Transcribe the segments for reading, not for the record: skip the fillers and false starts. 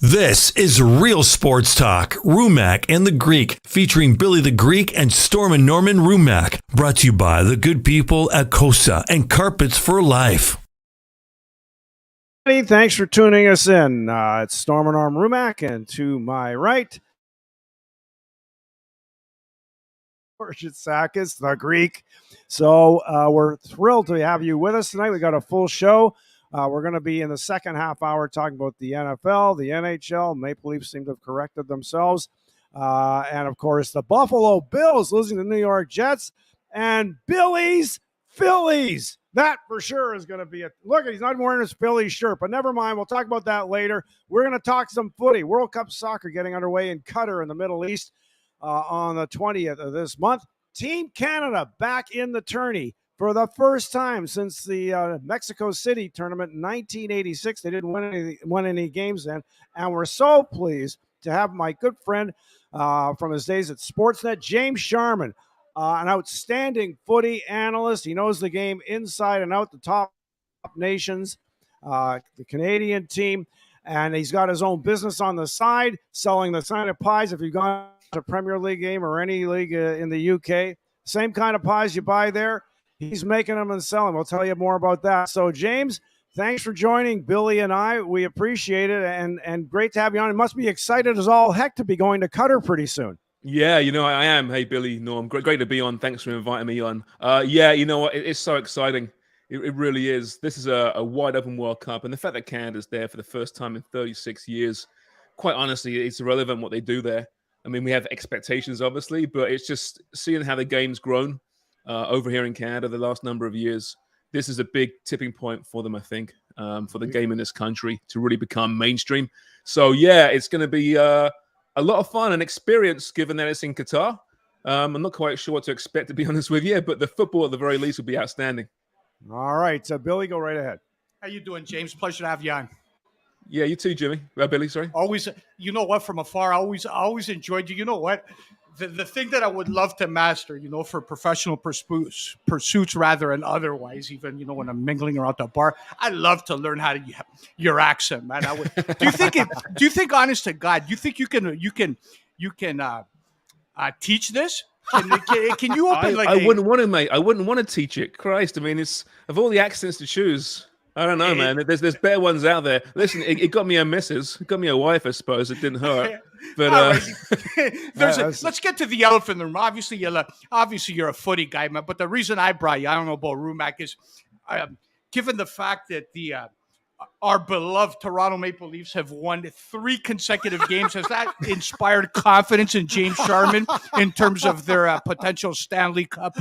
This is Real Sports Talk, Rumack and the Greek, featuring Billy the Greek and Stormin Norman Rumack, brought to you by the good people at Costa and Carpets for Life. Thanks for tuning us in. It's Stormin Norman Rumack, and to my right, Sakis, the Greek. So we're thrilled to have you with us tonight. We got a full show. We're going to be in the second half hour talking about the NFL, the NHL. Maple Leafs seem to have corrected themselves. And, of course, the Buffalo Bills losing to the New York Jets. And Billy's Phillies. That for sure is going to be a look. He's not wearing his Phillies shirt, but never mind. We'll talk about that later. We're going to talk some footy. World Cup soccer getting underway in Qatar in the Middle East on the 20th of this month. Team Canada back in the tourney for the first time since the Mexico City tournament in 1986. They didn't win any games then, and we're so pleased to have my good friend from his days at Sportsnet, James Sharman, an outstanding footy analyst. He knows the game inside and out, the top nations, the Canadian team, and he's got his own business on the side, selling the sign of pies. If you've gone to a Premier League game or any league in the UK, same kind of pies you buy there, he's making them and selling. We'll tell you more about that. So, James, thanks for joining Billy and I. We appreciate it, and great to have you on. It must be excited as all heck to be going to Qatar pretty soon. Yeah, I am. Hey, Billy, Norm, great to be on. Thanks for inviting me on. Yeah, you know what? It's so exciting. It really is. This is a wide open World Cup, and the fact that Canada's there for the first time in 36 years, quite honestly, it's irrelevant what they do there. I mean, we have expectations, obviously, but it's just seeing how the game's grown over here in Canada the last number of years. This is a big tipping point for them, I think, for the game in this country to really become mainstream. So, yeah, it's going to be a lot of fun and experience, given that it's in Qatar. I'm not quite sure what to expect, to be honest with you, but the football at the very least will be outstanding. All right, so Billy, go right ahead. How you doing, James? Pleasure to have you on. Yeah, you too, Jimmy. Billy, sorry. Always, you know what, from afar, I always enjoyed you. You know what? The thing that I would love to master, for professional pursuits rather and otherwise, even, when I'm mingling around the bar, I love to learn how to your accent, man. I would. Do you think, honest to God, you think you can teach this? Can you open I wouldn't want to, mate. I wouldn't want to teach it. Christ, I mean, it's of all the accents to choose. I don't know, man. There's better ones out there. Listen, it got me a missus. It got me a wife, I suppose. It didn't hurt. But let's get to the elephant in the room. Obviously, you're a footy guy, man. But the reason I brought you, I don't know about Rumack, is given the fact that our beloved Toronto Maple Leafs have won 3 consecutive games. Has that inspired confidence in James Sharman in terms of their potential Stanley Cup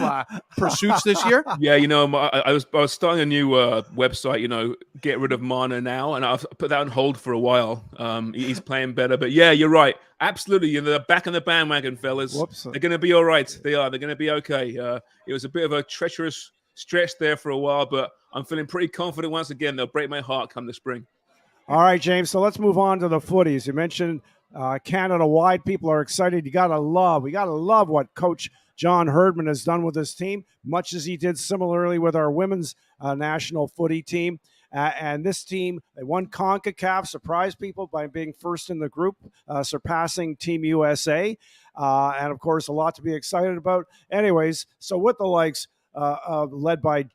pursuits this year? Yeah, I was starting a new website, Get Rid of Marner Now, and I've put that on hold for a while. He's playing better, but yeah, you're right. Absolutely, they're back on the bandwagon, fellas. Whoops. They're going to be all right. They are. They're going to be okay. It was a bit of a treacherous stretch there for a while, but I'm feeling pretty confident once again. They'll break my heart come the spring. All right, James. So let's move on to the footies. You mentioned Canada-wide. People are excited. We got to love what Coach John Herdman has done with his team, much as he did similarly with our women's national footy team. And this team, they won CONCACAF, surprised people by being first in the group, surpassing Team USA. And, of course, a lot to be excited about. Anyways, so with the likes led by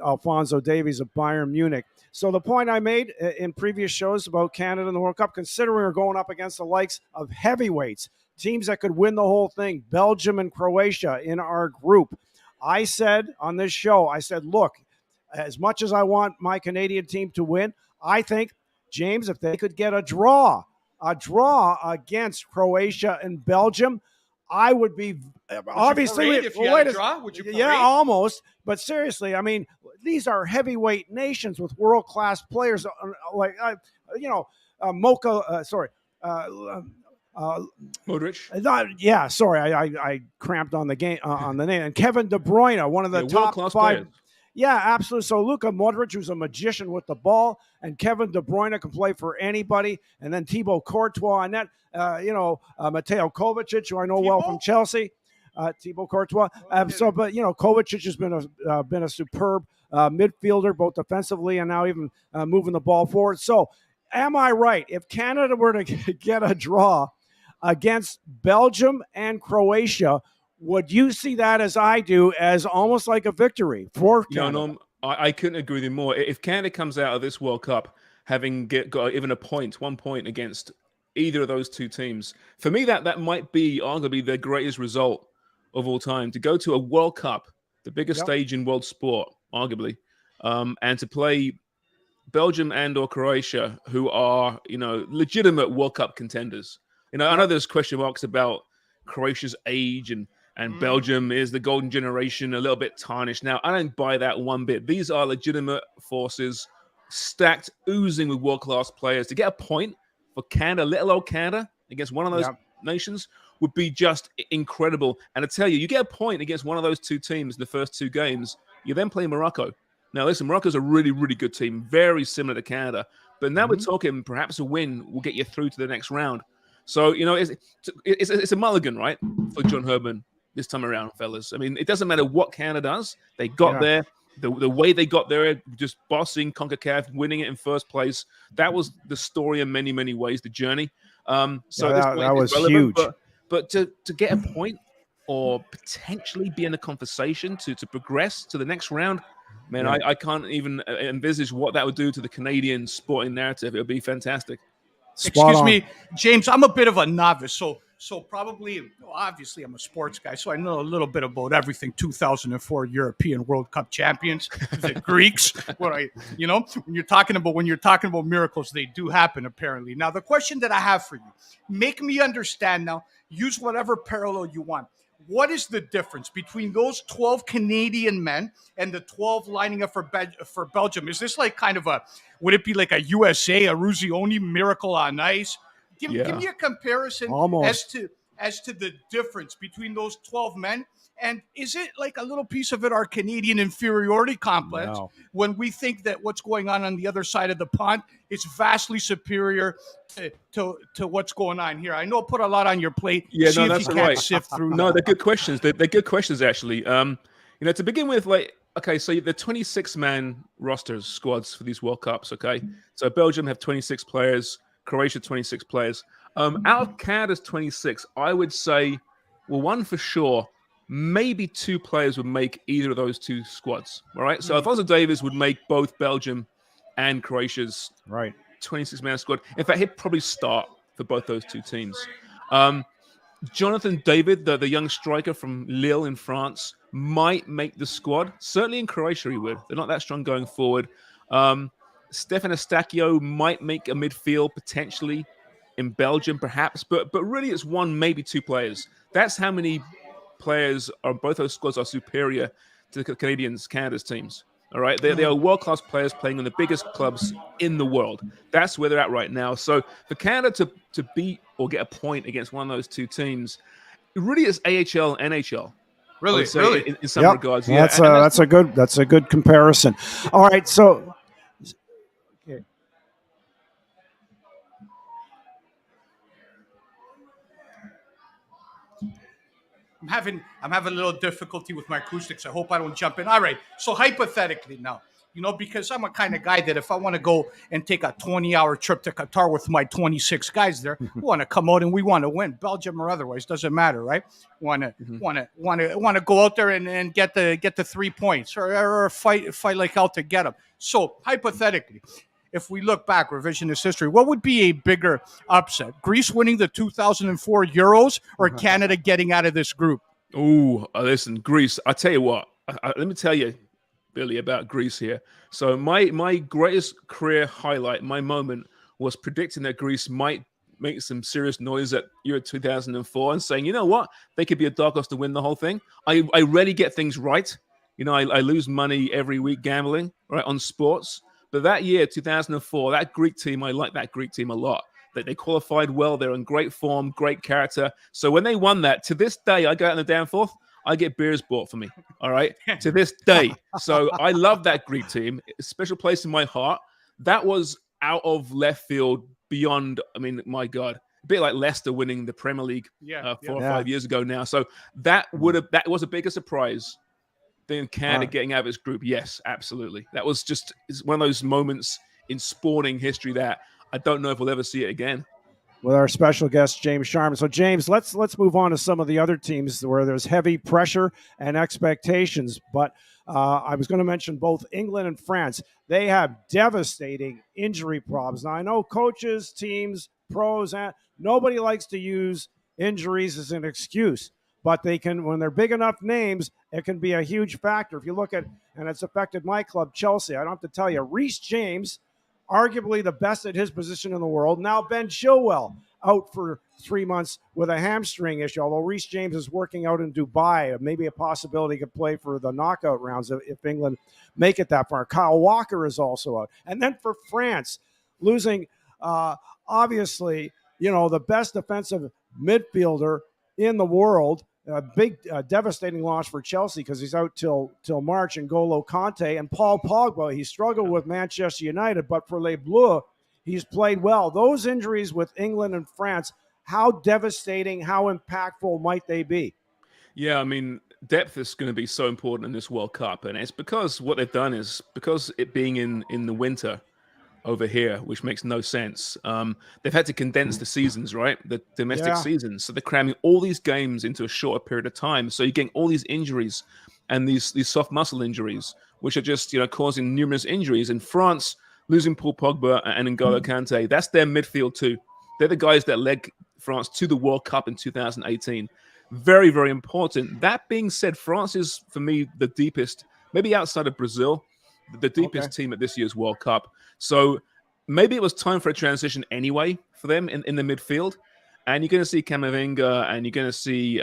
Alphonso Davies of Bayern Munich. So the point I made in previous shows about Canada and the World Cup, considering we're going up against the likes of heavyweights, teams that could win the whole thing, Belgium and Croatia in our group, I said on this show, look, as much as I want my Canadian team to win, I think, James, if they could get a draw against Croatia and Belgium, I would be obviously. If you had a draw, would you parade? Yeah, almost. But seriously, I mean, these are heavyweight nations with world-class players, like Mocha. Modric. Yeah, sorry, I cramped on the game on the name. And Kevin De Bruyne, one of the top 5. Players. Yeah, absolutely. So Luka Modric, who's a magician with the ball, and Kevin De Bruyne can play for anybody. And then Thibaut Courtois and that, Mateo Kovacic, who I know well from Chelsea. Thibaut Courtois. But Kovacic has been a superb midfielder, both defensively and now even moving the ball forward. So am I right? If Canada were to get a draw against Belgium and Croatia, would you see that, as I do, as almost like a victory for Canada? No, I couldn't agree with you more. If Canada comes out of this World Cup having got even 1 point against either of those two teams, for me that might be arguably their greatest result of all time. To go to a World Cup, the biggest stage in world sport, arguably, and to play Belgium and or Croatia, who are, legitimate World Cup contenders. I know there's question marks about Croatia's age and Belgium is the golden generation, a little bit tarnished. Now, I don't buy that one bit. These are legitimate forces, stacked, oozing with world-class players. To get a point for Canada, little old Canada, against one of those nations would be just incredible. And I tell you get a point against one of those two teams in the first two games, you then play Morocco. Now, listen, Morocco's a really, really good team, very similar to Canada. But now we're talking perhaps a win will get you through to the next round. So, it's a mulligan, right, for John Herman this time around, fellas. I mean, it doesn't matter what Canada does. They got there. The way they got there, just bossing CONCACAF, winning it in first place. That was the story in many, many ways, the journey. So that was huge. But to get a point or potentially be in the conversation to progress to the next round, man, I can't even envisage what that would do to the Canadian sporting narrative. It would be fantastic. Excuse me, James, I'm a bit of a novice, so probably, obviously, I'm a sports guy, so I know a little bit about everything. 2004 European World Cup champions, the Greeks. When you're talking about miracles, they do happen, apparently. Now, the question that I have for you, make me understand now. Use whatever parallel you want. What is the difference between those 12 Canadian men and the 12 lining up for Belgium? Is this like kind of would it be like a USA, a Ruzioni miracle on ice? Give me a comparison as to the difference between those 12 men. And is it like a little piece of it our Canadian inferiority complex when we think that what's going on the other side of the pond is vastly superior to what's going on here? I know I put a lot on your plate. Yeah, See no, if that's you right. can't sift through. No, they're good questions. They're good questions, actually. To begin with, so the 26-man rosters, squads for these World Cups, okay? So Belgium have 26 players, Croatia 26 players. Out of Canada's 26, I would say, well, one for sure, maybe two players would make either of those two squads. All right. So Alphonso Davies would make both Belgium and Croatia's 26-man squad. In fact, he'd probably start for both those two teams. Jonathan David, the young striker from Lille in France, might make the squad. Certainly in Croatia, he would. They're not that strong going forward. Stefan Eustáquio might make a midfield potentially in Belgium, perhaps. But really, it's one, maybe two players. That's how many players on both those squads are superior to the Canada's teams. All right, they are world-class players playing in the biggest clubs in the world. That's where they're at right now. So for Canada to beat or get a point against one of those two teams, it really is AHL, NHL. Really, in some regards. Yeah, that's a good comparison. All right, so. Okay. I'm having a little difficulty with my acoustics. I hope I don't jump in. All right. So hypothetically now, because I'm a kind of guy that if I want to go and take a 20-hour trip to Qatar with my 26 guys there, we want to come out and we want to win, Belgium or otherwise, doesn't matter, right? Want to go out there and get the 3 points or fight like hell to get them. So hypothetically, if we look back, revisionist history, what would be a bigger upset? Greece winning the 2004 Euros or Canada getting out of this group? Oh, listen, Greece. I tell you what. Let me tell you, Billy, about Greece here. So my greatest career highlight, my moment, was predicting that Greece might make some serious noise at Euro 2004 and saying, you know what, they could be a dark horse to win the whole thing. I rarely get things right. I lose money every week gambling, right, on sports. But that year, 2004, that Greek team, I like that Greek team a lot. They qualified well. They're in great form, great character. So when they won that, to this day, I go out in the Danforth, I get beers bought for me, all right, to this day. So I love that Greek team. A special place in my heart. That was out of left field beyond, my God, a bit like Leicester winning the Premier League 4 or 5 years ago now. So that was a bigger surprise than Canada getting out of its group. Yes, absolutely. That was it's one of those moments in sporting history that I don't know if we'll ever see it again. With our special guest, James Sharman. So, James, let's move on to some of the other teams where there's heavy pressure and expectations. But I was going to mention both England and France. They have devastating injury problems. Now, I know coaches, teams, pros, and nobody likes to use injuries as an excuse. But they can, when they're big enough names, it can be a huge factor. If you look at, and it's affected my club, Chelsea, I don't have to tell you, Reece James, arguably the best at his position in the world. Now Ben Chilwell out for 3 months with a hamstring issue, although Reece James is working out in Dubai. Maybe a possibility he could play for the knockout rounds if England make it that far. Kyle Walker is also out. And then for France, losing, obviously, the best defensive midfielder in the world. A big, devastating loss for Chelsea because he's out till March. And N'Golo Kanté and Paul Pogba. He struggled with Manchester United, but for Les Bleus, he's played well. Those injuries with England and France, how devastating, how impactful might they be? Yeah, I mean, depth is going to be so important in this World Cup, and it's because what they've done is because it being in the winter over here, which makes no sense. They've had to condense the seasons, right? The domestic seasons. So they're cramming all these games into a shorter period of time. So you're getting all these injuries and these soft muscle injuries, which are just, causing numerous injuries. In France, losing Paul Pogba and N'Golo Kanté, that's their midfield too. They're the guys that led France to the World Cup in 2018. Very, very important. That being said, France is, for me, the deepest, maybe outside of Brazil, the deepest team at this year's World Cup. So maybe it was time for a transition anyway for them in the midfield. And you're going to see Camavinga and you're going to see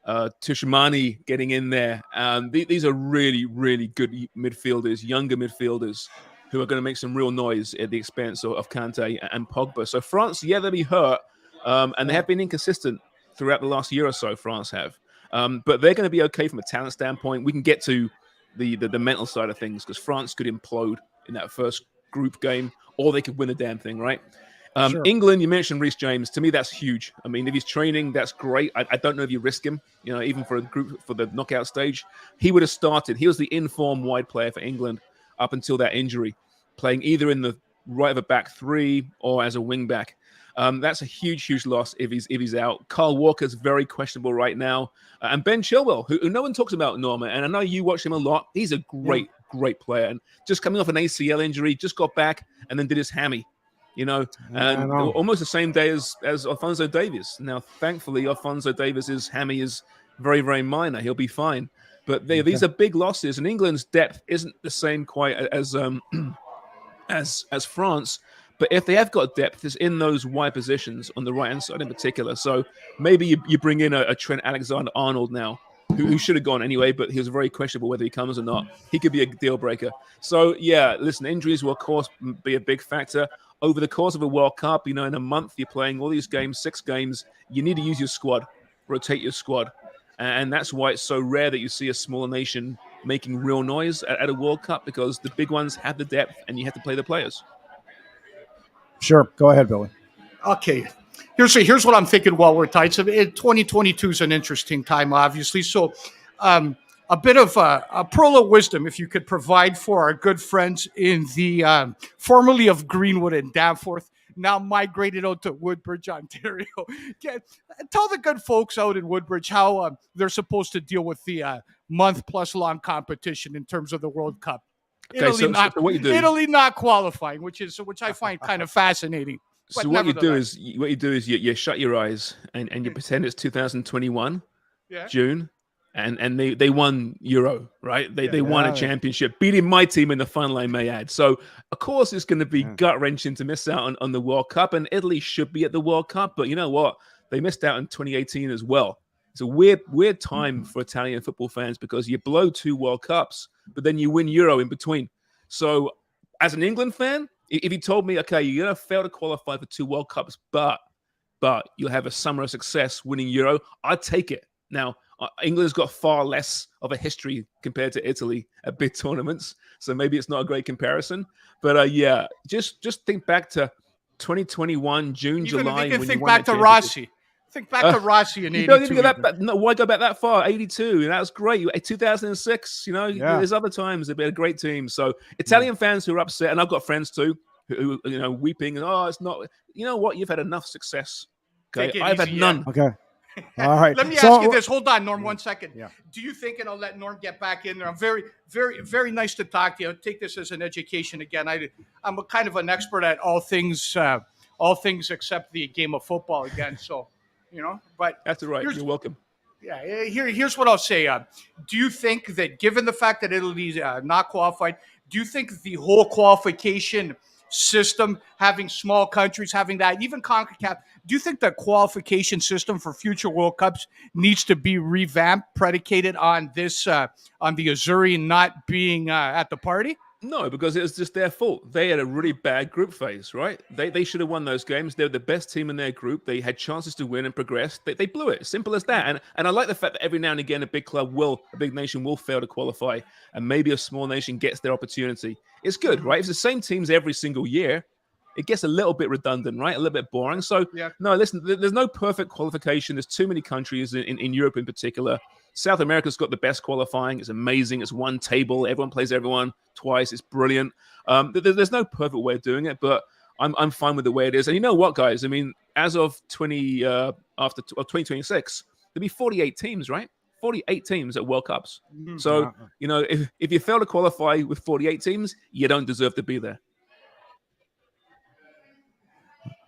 Tushmani getting in there. These are really, really good midfielders, younger midfielders who are going to make some real noise at the expense of Kanté and Pogba. So France, they'll be hurt. And they have been inconsistent throughout the last year or so, France have. But they're going to be okay from a talent standpoint. We can get to the mental side of things because France could implode in that first group game, or they could win the damn thing, right? Sure. England, you mentioned Reece James. To me, that's huge. I mean, if he's training, that's great. I don't know if you risk him, even for a group for the knockout stage. He would have started. He was the in-form wide player for England up until that injury, playing either in the right of a back three or as a wing back. That's a huge loss if he's out. Kyle Walker's very questionable right now. And Ben Chilwell, who no one talks about, Norma, and I know you watch him a lot. He's a great player. And just coming off an ACL injury, just got back and then did his hammy, and almost the same day as Alphonso Davies. Now, thankfully, Alphonso Davies' hammy is very, very minor. He'll be fine. But these are big losses, and England's depth isn't the same quite as France. But if they have got depth, it's in those wide positions on the right-hand side in particular. So maybe you bring in a Trent Alexander-Arnold now, who should have gone anyway, but he was very questionable whether he comes or not. He could be a deal breaker. So, listen, injuries will, of course, be a big factor. Over the course of a World Cup, in a month, you're playing all these games, 6 games. You need to use your squad, rotate your squad. And that's why it's so rare that you see a smaller nation making real noise at a World Cup, because the big ones have the depth and you have to play the players. Sure. Go ahead, Billy. Okay. Here's what I'm thinking while we're tight. So 2022 is an interesting time, obviously. So a bit of a pearl of wisdom, if you could provide for our good friends in the formerly of Greenwood and Danforth, now migrated out to Woodbridge, Ontario. Tell the good folks out in Woodbridge how they're supposed to deal with the month-plus long competition in terms of the World Cup. Okay, so what you do? Italy not qualifying, which I find kind of fascinating. So what you do is you shut your eyes and you pretend it's 2021 June, and they won Euro, right? They won a championship, beating my team in the final, I may add. So of course it's going to be gut wrenching to miss out on the World Cup, and Italy should be at the World Cup, but you know what? They missed out in 2018 as well. It's a weird time for Italian football fans because you blow 2 World Cups, but then you win Euro in between. So as an England fan, if you told me, okay, you're going to fail to qualify for 2 World Cups, but you'll have a summer of success winning Euro, I'd take it. Now, England's got far less of a history compared to Italy at big tournaments, so maybe it's not a great comparison. But just think back to 2021, June, July. You can think back to Rossi. Think back to Rossi in 82. You don't even go back, no, why go back that far? 82, that was great. 2006, there's other times they've been a great team. So Italian fans who are upset, and I've got friends too, who weeping, and it's not. You know what? You've had enough success. Okay, I've had easy, none. Okay. All right. Let me ask you this. Hold on, Norm, 1 second. Yeah. Do you think, and I'll let Norm get back in there. I'm very, very, very nice to talk to you. I'll take this as an education again. I'm a kind of an expert at all things except the game of football again. So, but That's all right. You're welcome. Yeah. Here's what I'll say. Do you think that, given the fact that Italy's not qualified, do you think the whole qualification system, having small countries, having that, even CONCACAF, do you think the qualification system for future World Cups needs to be revamped, predicated on this, on the Azzurri not being at the party? No, because it was just their fault. They had a really bad group phase, right? They should have won those games. They were the best team in their group. They had chances to win and progress. They blew it. Simple as that. And I like the fact that every now and again a big nation will fail to qualify, and maybe a small nation gets their opportunity. It's good, right? It's the same teams every single year. It gets a little bit redundant, right? A little bit boring. So, No, listen, there's no perfect qualification. There's too many countries in Europe in particular. South America's got the best qualifying. It's amazing. It's one table. Everyone plays everyone twice. It's brilliant. There's no perfect way of doing it, but I'm fine with the way it is. And you know what, guys? I mean, as of 2026, there'll be 48 teams, right? 48 teams at World Cups. So, if you fail to qualify with 48 teams, you don't deserve to be there.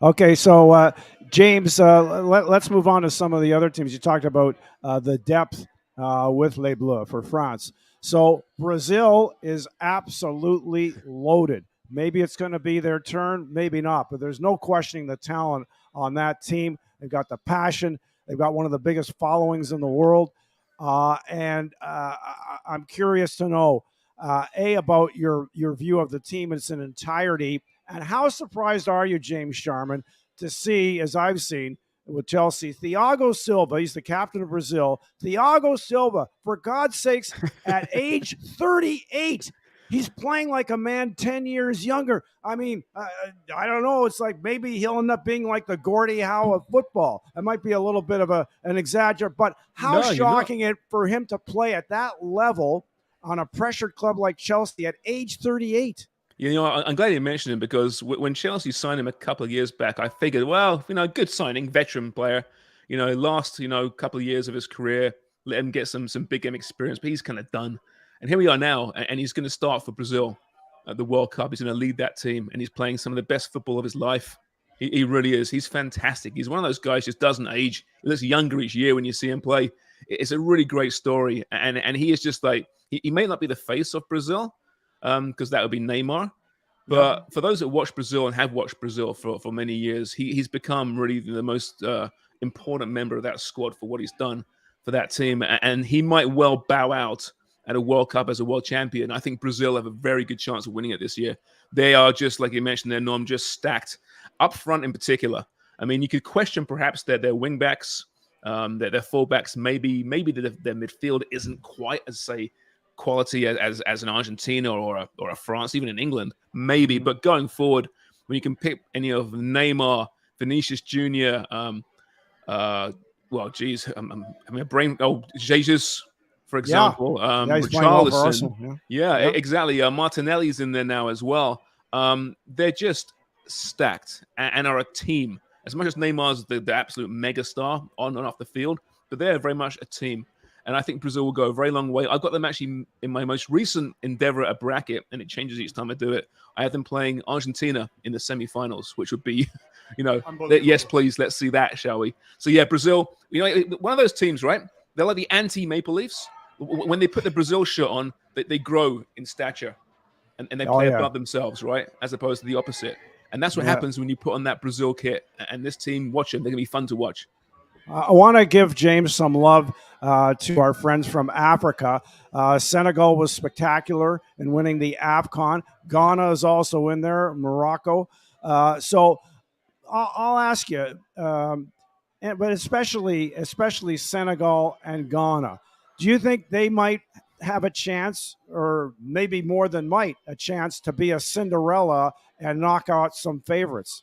Okay, so James, let's move on to some of the other teams. You talked about the depth with Les Bleus for France. So Brazil is absolutely loaded. Maybe it's going to be their turn, maybe not, but there's no questioning the talent on that team. They've got the passion. They've got one of the biggest followings in the world. And I'm curious to know, about your view of the team in its entirety. And how surprised are you, James Sharman, to see, as I've seen with Chelsea, Thiago Silva, he's the captain of Brazil, Thiago Silva, for God's sakes, at age 38, he's playing like a man 10 years younger. I mean, I don't know. It's like maybe he'll end up being like the Gordie Howe of football. It might be a little bit of an exaggerate, but how shocking it for him to play at that level on a pressured club like Chelsea at age 38. I'm glad you mentioned him, because when Chelsea signed him a couple of years back, I figured, well, good signing, veteran player, last, couple of years of his career, let him get some big game experience, but he's kind of done. And here we are now, and he's going to start for Brazil at the World Cup. He's going to lead that team, and he's playing some of the best football of his life. He really is. He's fantastic. He's one of those guys who just doesn't age. He looks younger each year when you see him play. It's a really great story, and he is just like, he may not be the face of Brazil, because that would be Neymar. But for those that watch Brazil and have watched Brazil for many years, he's become really the most important member of that squad for what he's done for that team. And he might well bow out at a World Cup as a world champion. I think Brazil have a very good chance of winning it this year. They are just, like you mentioned there, Norm, just stacked up front in particular. I mean, you could question perhaps their wing backs, their fullbacks. Maybe their midfield isn't quite as, say, quality as an Argentina or a France, even in England, maybe. But going forward, when you can pick any of Neymar, Vinicius Jr., Jesus, for example, Richarlison. Exactly. Martinelli's in there now as well. They're just stacked and are a team. As much as Neymar's the absolute megastar on and off the field, but they're very much a team. And I think Brazil will go a very long way. I've got them actually in my most recent endeavor at a bracket, and it changes each time I do it. I have them playing Argentina in the semifinals, which would be, yes, please, let's see that, shall we? So, yeah, Brazil, one of those teams, right? They're like the anti-Maple Leafs. When they put the Brazil shirt on, they grow in stature, and they play above themselves, right? As opposed to the opposite. And that's what happens when you put on that Brazil kit. And this team, watch them. They're going to be fun to watch. I want to give James some love to our friends from Africa. Senegal was spectacular in winning the AFCON. Ghana is also in there, Morocco. So I'll ask you, but especially Senegal and Ghana, do you think they might have a chance, or maybe more than a chance to be a Cinderella and knock out some favorites?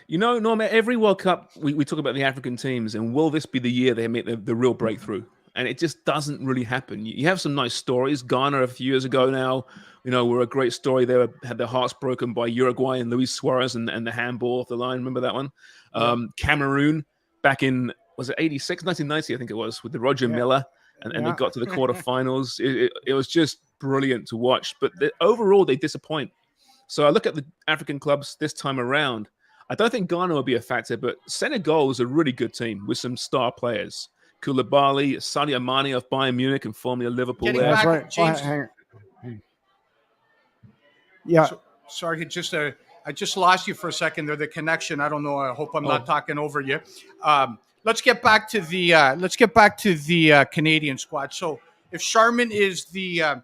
Norm, every World Cup, we talk about the African teams, and will this be the year they make the real breakthrough? and it just doesn't really happen. You have some nice stories. Ghana a few years ago now, were a great story. They had their hearts broken by Uruguay and Luis Suarez and the handball off the line. Remember that one? Cameroon back in, was it 86, 1990, I think it was, with the Roger Miller, and they got to the quarterfinals. It was just brilliant to watch. But overall, they disappoint. So I look at the African clubs this time around. I don't think Ghana will be a factor, but Senegal is a really good team with some star players. Koulibaly, Sadio Mane of Bayern Munich and formerly of Liverpool. That's right. James. Yeah. Sorry, I just lost you for a second there. The connection. I don't know. I hope I'm not talking over you. Let's get back to the Canadian squad. So if Sharman is the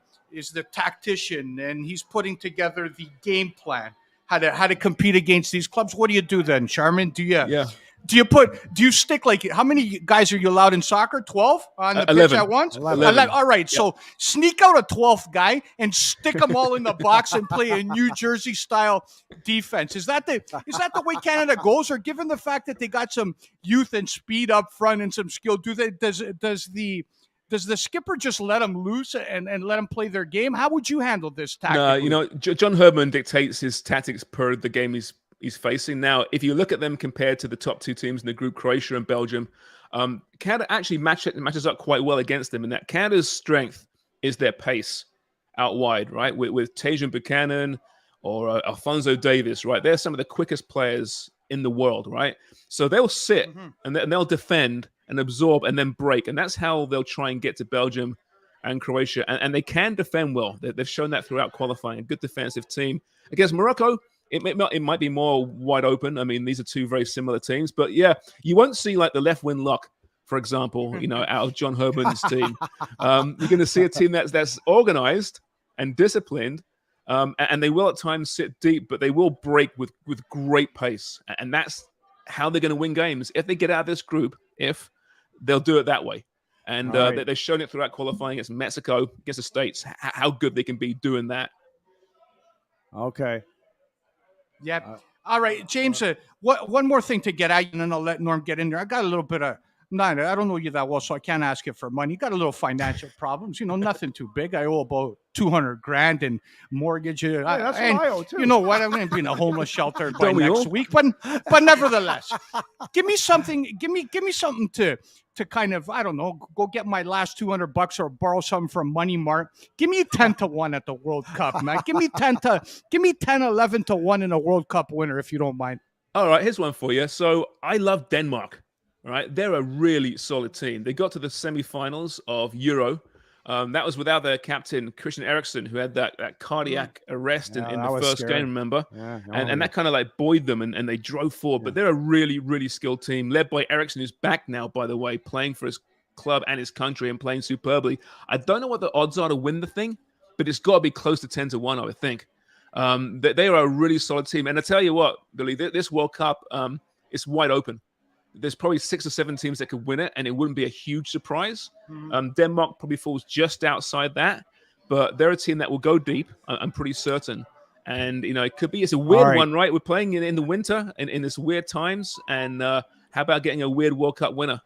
tactician and he's putting together the game plan, how to compete against these clubs, what do you do then, Sharman? Do you stick, like, how many guys are you allowed in soccer? 12 on the 11. pitch at once? 11. All right. Yep. So sneak out a 12th guy and stick them all in the box and play a New Jersey style defense. Is that the way Canada goes? Or given the fact that they got some youth and speed up front and some skill, does the skipper just let them loose and let them play their game? How would you handle this tactically? No, John Herdman dictates his tactics per the game he's facing. Now, if you look at them compared to the top two teams in the group, Croatia and Belgium, Canada actually matches up quite well against them. And that Canada's strength is their pace out wide, right? With Tajon Buchanan or Alphonso Davies, right? They're some of the quickest players in the world, right? So they'll sit and they'll defend and absorb and then break. And that's how they'll try and get to Belgium and Croatia. And they can defend well. They've shown that throughout qualifying. A good defensive team. Against Morocco, it might be more wide open. I mean, these are two very similar teams. But yeah, you won't see like the left wing lock, for example, out of John Herdman's team. You're going to see a team that's organized and disciplined. And they will at times sit deep, but they will break with great pace. And that's how they're going to win games. If they get out of this group, they'll do it that way. And they've shown it throughout qualifying against Mexico, against the States, how good they can be doing that. Okay. Yeah. All right, James, one more thing to get at, and then I'll let Norm get in there. I got a little bit of, I don't know you that well, so I can't ask you for money. Got a little financial problems, nothing too big. I owe about $200,000 in mortgage. That's what I owe too. You know what? I'm going to be in a homeless shelter by next week, but nevertheless, give me something. Give me something to kind of, I don't know, go get my last $200 or borrow something from Money Mart. Give me 10-1 at the World Cup, man. Give me 10, 11-1 in a World Cup winner, if you don't mind. All right, here's one for you. So I love Denmark. All right, they're a really solid team. They got to the semifinals of Euro. That was without their captain, Christian Eriksen, who had that cardiac arrest in the first game, remember? Yeah, and that kind of like buoyed them, and they drove forward. But they're a really, really skilled team, led by Eriksen, who's back now, by the way, playing for his club and his country and playing superbly. I don't know what the odds are to win the thing, but it's got to be close to 10-1, I would think. They are a really solid team. And I tell you what, Billy, this World Cup, it's wide open. There's probably 6 or 7 teams that could win it, and it wouldn't be a huge surprise. Denmark probably falls just outside that, but they're a team that will go deep, I'm pretty certain. And, it's a weird one, right? We're playing in the winter in this weird times, and how about getting a weird World Cup winner?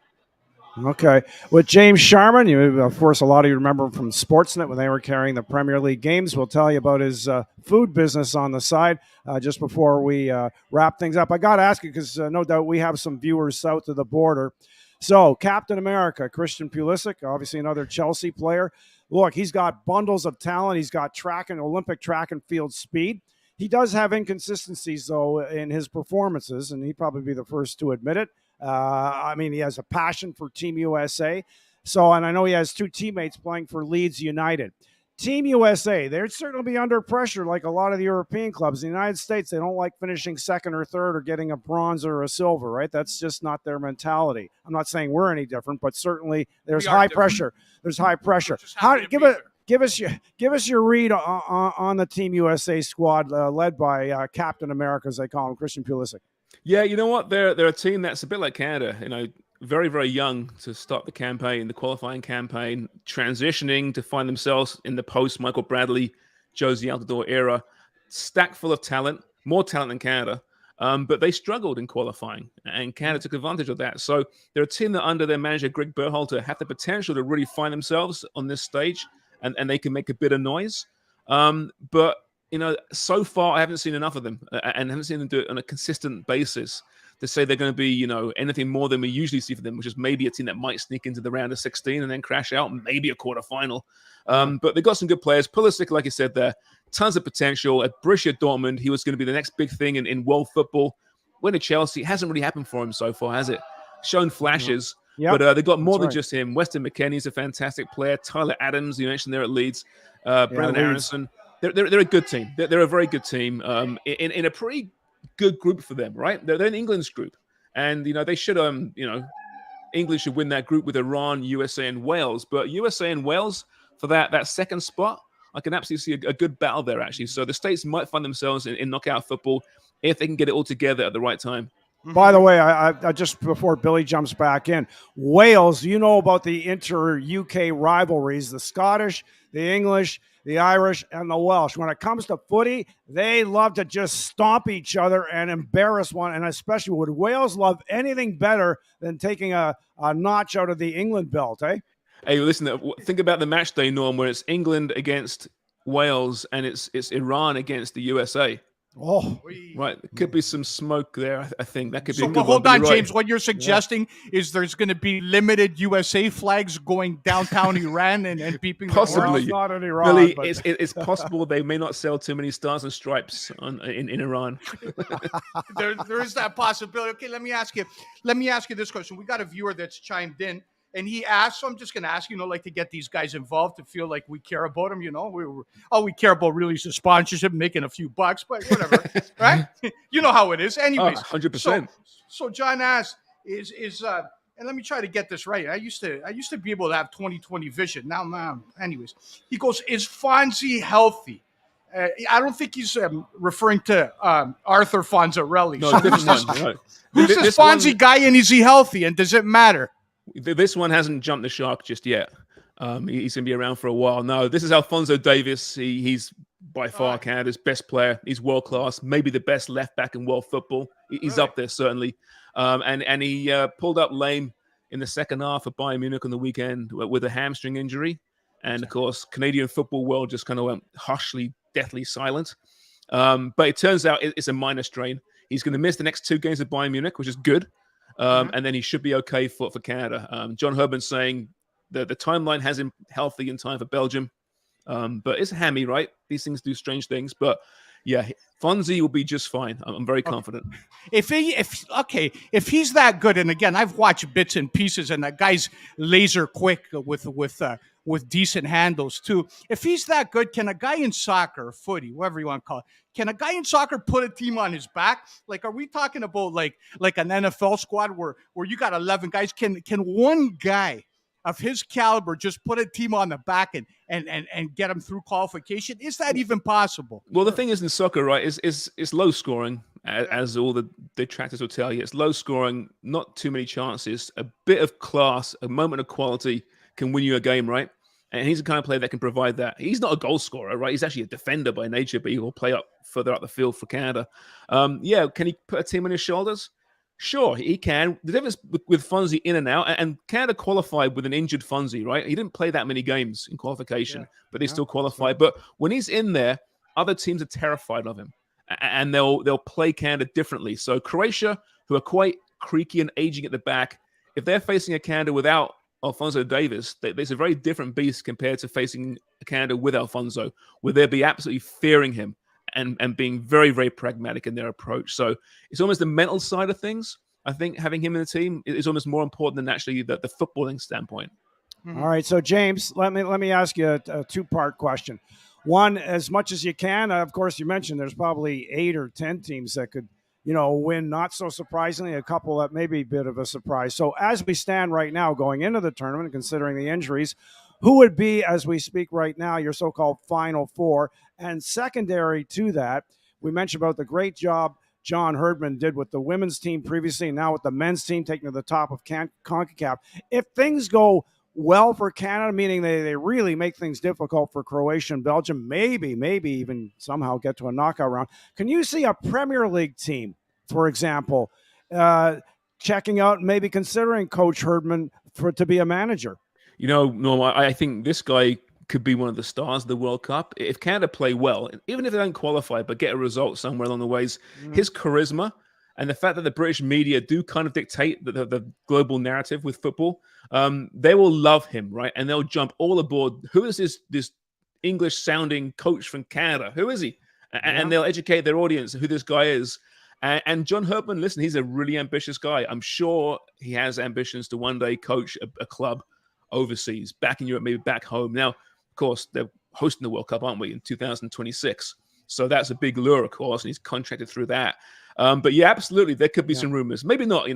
Okay. With James Sharman, of course, a lot of you remember him from Sportsnet when they were carrying the Premier League games. We'll tell you about his food business on the side just before we wrap things up. I got to ask you because no doubt we have some viewers south of the border. So, Captain America, Christian Pulisic, obviously another Chelsea player. Look, he's got bundles of talent. He's got Olympic track and field speed. He does have inconsistencies, though, in his performances, and he'd probably be the first to admit it. He has a passion for Team USA. So, and I know he has 2 teammates playing for Leeds United. Team USA, they'd certainly be under pressure like a lot of the European clubs. In the United States, they don't like finishing second or third or getting a bronze or a silver, right? That's just not their mentality. I'm not saying we're any different, but certainly there's high pressure. There's high pressure. Give us your read on the Team USA squad led by Captain America, as they call him, Christian Pulisic. Yeah, you know what? They're a team that's a bit like Canada, very, very young to start the campaign, the qualifying campaign, transitioning to find themselves in the post-Michael Bradley, Josie Altidore era, stacked full of talent, more talent than Canada. But they struggled in qualifying, and Canada took advantage of that. So they're a team that, under their manager Greg Berhalter, have the potential to really find themselves on this stage, and they can make a bit of noise. But so far I haven't seen enough of them, and haven't seen them do it on a consistent basis to say they're going to be, anything more than we usually see for them, which is maybe a team that might sneak into the round of 16 and then crash out, maybe a quarterfinal. But they've got some good players. Pulisic, like you said there, tons of potential. At Borussia Dortmund, he was going to be the next big thing in world football. Went to Chelsea. It hasn't really happened for him so far, has it? Shown flashes, but they've got more than just him. Weston McKennie's a fantastic player. Tyler Adams, you mentioned there at Leeds. Brendan Aronson. They're a good team. They're a very good team in a pretty good group for them, right? They're in England's group, and they should England should win that group with Iran, USA, and Wales. But USA and Wales for that second spot, I can absolutely see a good battle there, actually. So the States might find themselves in knockout football if they can get it all together at the right time. By the way, I just before Billy jumps back in, Wales, about the inter-UK rivalries, the Scottish, the English, the Irish, and the Welsh. When it comes to footy, they love to just stomp each other and embarrass one, and especially would Wales love anything better than taking a notch out of the England belt, eh? Hey, listen, think about the match day, Norm, where it's England against Wales and it's Iran against the USA. Oh, right. There could be some smoke there, I think. That could be a good but hold one, on, James. What you're suggesting is there's going to be limited USA flags going downtown Iran and beeping. Possibly. Not in Iran. Billy, but... it's possible they may not sell too many stars and stripes in Iran. there is that possibility. Okay, let me ask you this question. We got a viewer that's chimed in. And he asked, so I'm just going to ask, to get these guys involved, to feel like we care about them, all we care about really is the sponsorship, making a few bucks, but whatever, right? You know how it is. Anyways. 100%. So John asked, and let me try to get this right. I used to be able to have 20/20 vision. Now, anyways. He goes, is Fonzie healthy? I don't think he's referring to Arthur Fonzarelli. No, different one. Right. Who's this Fonzie guy, and is he healthy, and does it matter? This one hasn't jumped the shark just yet. He's going to be around for a while. No, this is Alphonso Davies. He's by far Canada's best player. He's world class, maybe the best left back in world football. He's up there, certainly. And he pulled up lame in the second half of Bayern Munich on the weekend with a hamstring injury. And, of course, Canadian football world just kind of went hushly, deathly silent. But it turns out it's a minor strain. He's going to miss the next 2 games of Bayern Munich, which is good. And then he should be okay for Canada. John Herman's saying that the timeline has him healthy in time for Belgium. But it's a hammy, right? These things do strange things. But yeah, Fonzie will be just fine. I'm very confident. If he's that good, and again, I've watched bits and pieces, and that guy's laser quick with decent handles too. If he's that good, can a guy in soccer, footy, whatever you want to call it, can a guy in soccer put a team on his back? Like, are we talking about like an NFL squad where you got 11 guys? Can one guy of his caliber just put a team on the back and get them through qualification? Is that even possible? Well, the thing is in soccer, right, is low scoring, as all the detractors will tell you. It's low scoring, not too many chances, a bit of class, a moment of quality can win you a game, right? And he's the kind of player that can provide that. He's not a goal scorer, right? He's actually a defender by nature, but he will play further up the field for Canada. Can he put a team on his shoulders? Sure, he can. The difference with Fonzie in and out, and Canada qualified with an injured Fonzie, right? He didn't play that many games in qualification, but they still qualified. But when he's in there, other teams are terrified of him, and they'll play Canada differently. So Croatia, who are quite creaky and aging at the back, if they're facing a Canada without Alphonso Davies, there's a very different beast compared to facing Canada with Alphonso, where they'll be absolutely fearing him and being very, very pragmatic in their approach. So it's almost the mental side of things. I think having him in the team is almost more important than actually the footballing standpoint. All right, so James, let me ask you a two-part question. One, as much as you can, of course, you mentioned there's probably 8 or 10 teams that could, win. Not so surprisingly, a couple that may be a bit of a surprise. So as we stand right now going into the tournament, considering the injuries, who would be, as we speak right now, your so-called Final Four? And secondary to that, we mentioned about the great job John Herdman did with the women's team previously, and now with the men's team taking to the top of CONCACAF. If things go well for Canada, meaning they really make things difficult for Croatia and Belgium, maybe even somehow get to a knockout round, can you see a Premier League team for example, checking out, maybe considering Coach Herdman to be a manager? Norm, I think this guy could be one of the stars of the World Cup. If Canada play well, even if they don't qualify, but get a result somewhere along the ways, his charisma and the fact that the British media do kind of dictate the global narrative with football, they will love him, right? And they'll jump all aboard. Who is this English-sounding coach from Canada? Who is he? And they'll educate their audience who this guy is. And John Herdman, listen, he's a really ambitious guy. I'm sure he has ambitions to one day coach a club overseas, back in Europe, maybe back home. Now, of course, they're hosting the World Cup, aren't we, in 2026? So that's a big lure, of course, and he's contracted through that. But yeah, absolutely, there could be some rumors. Maybe not,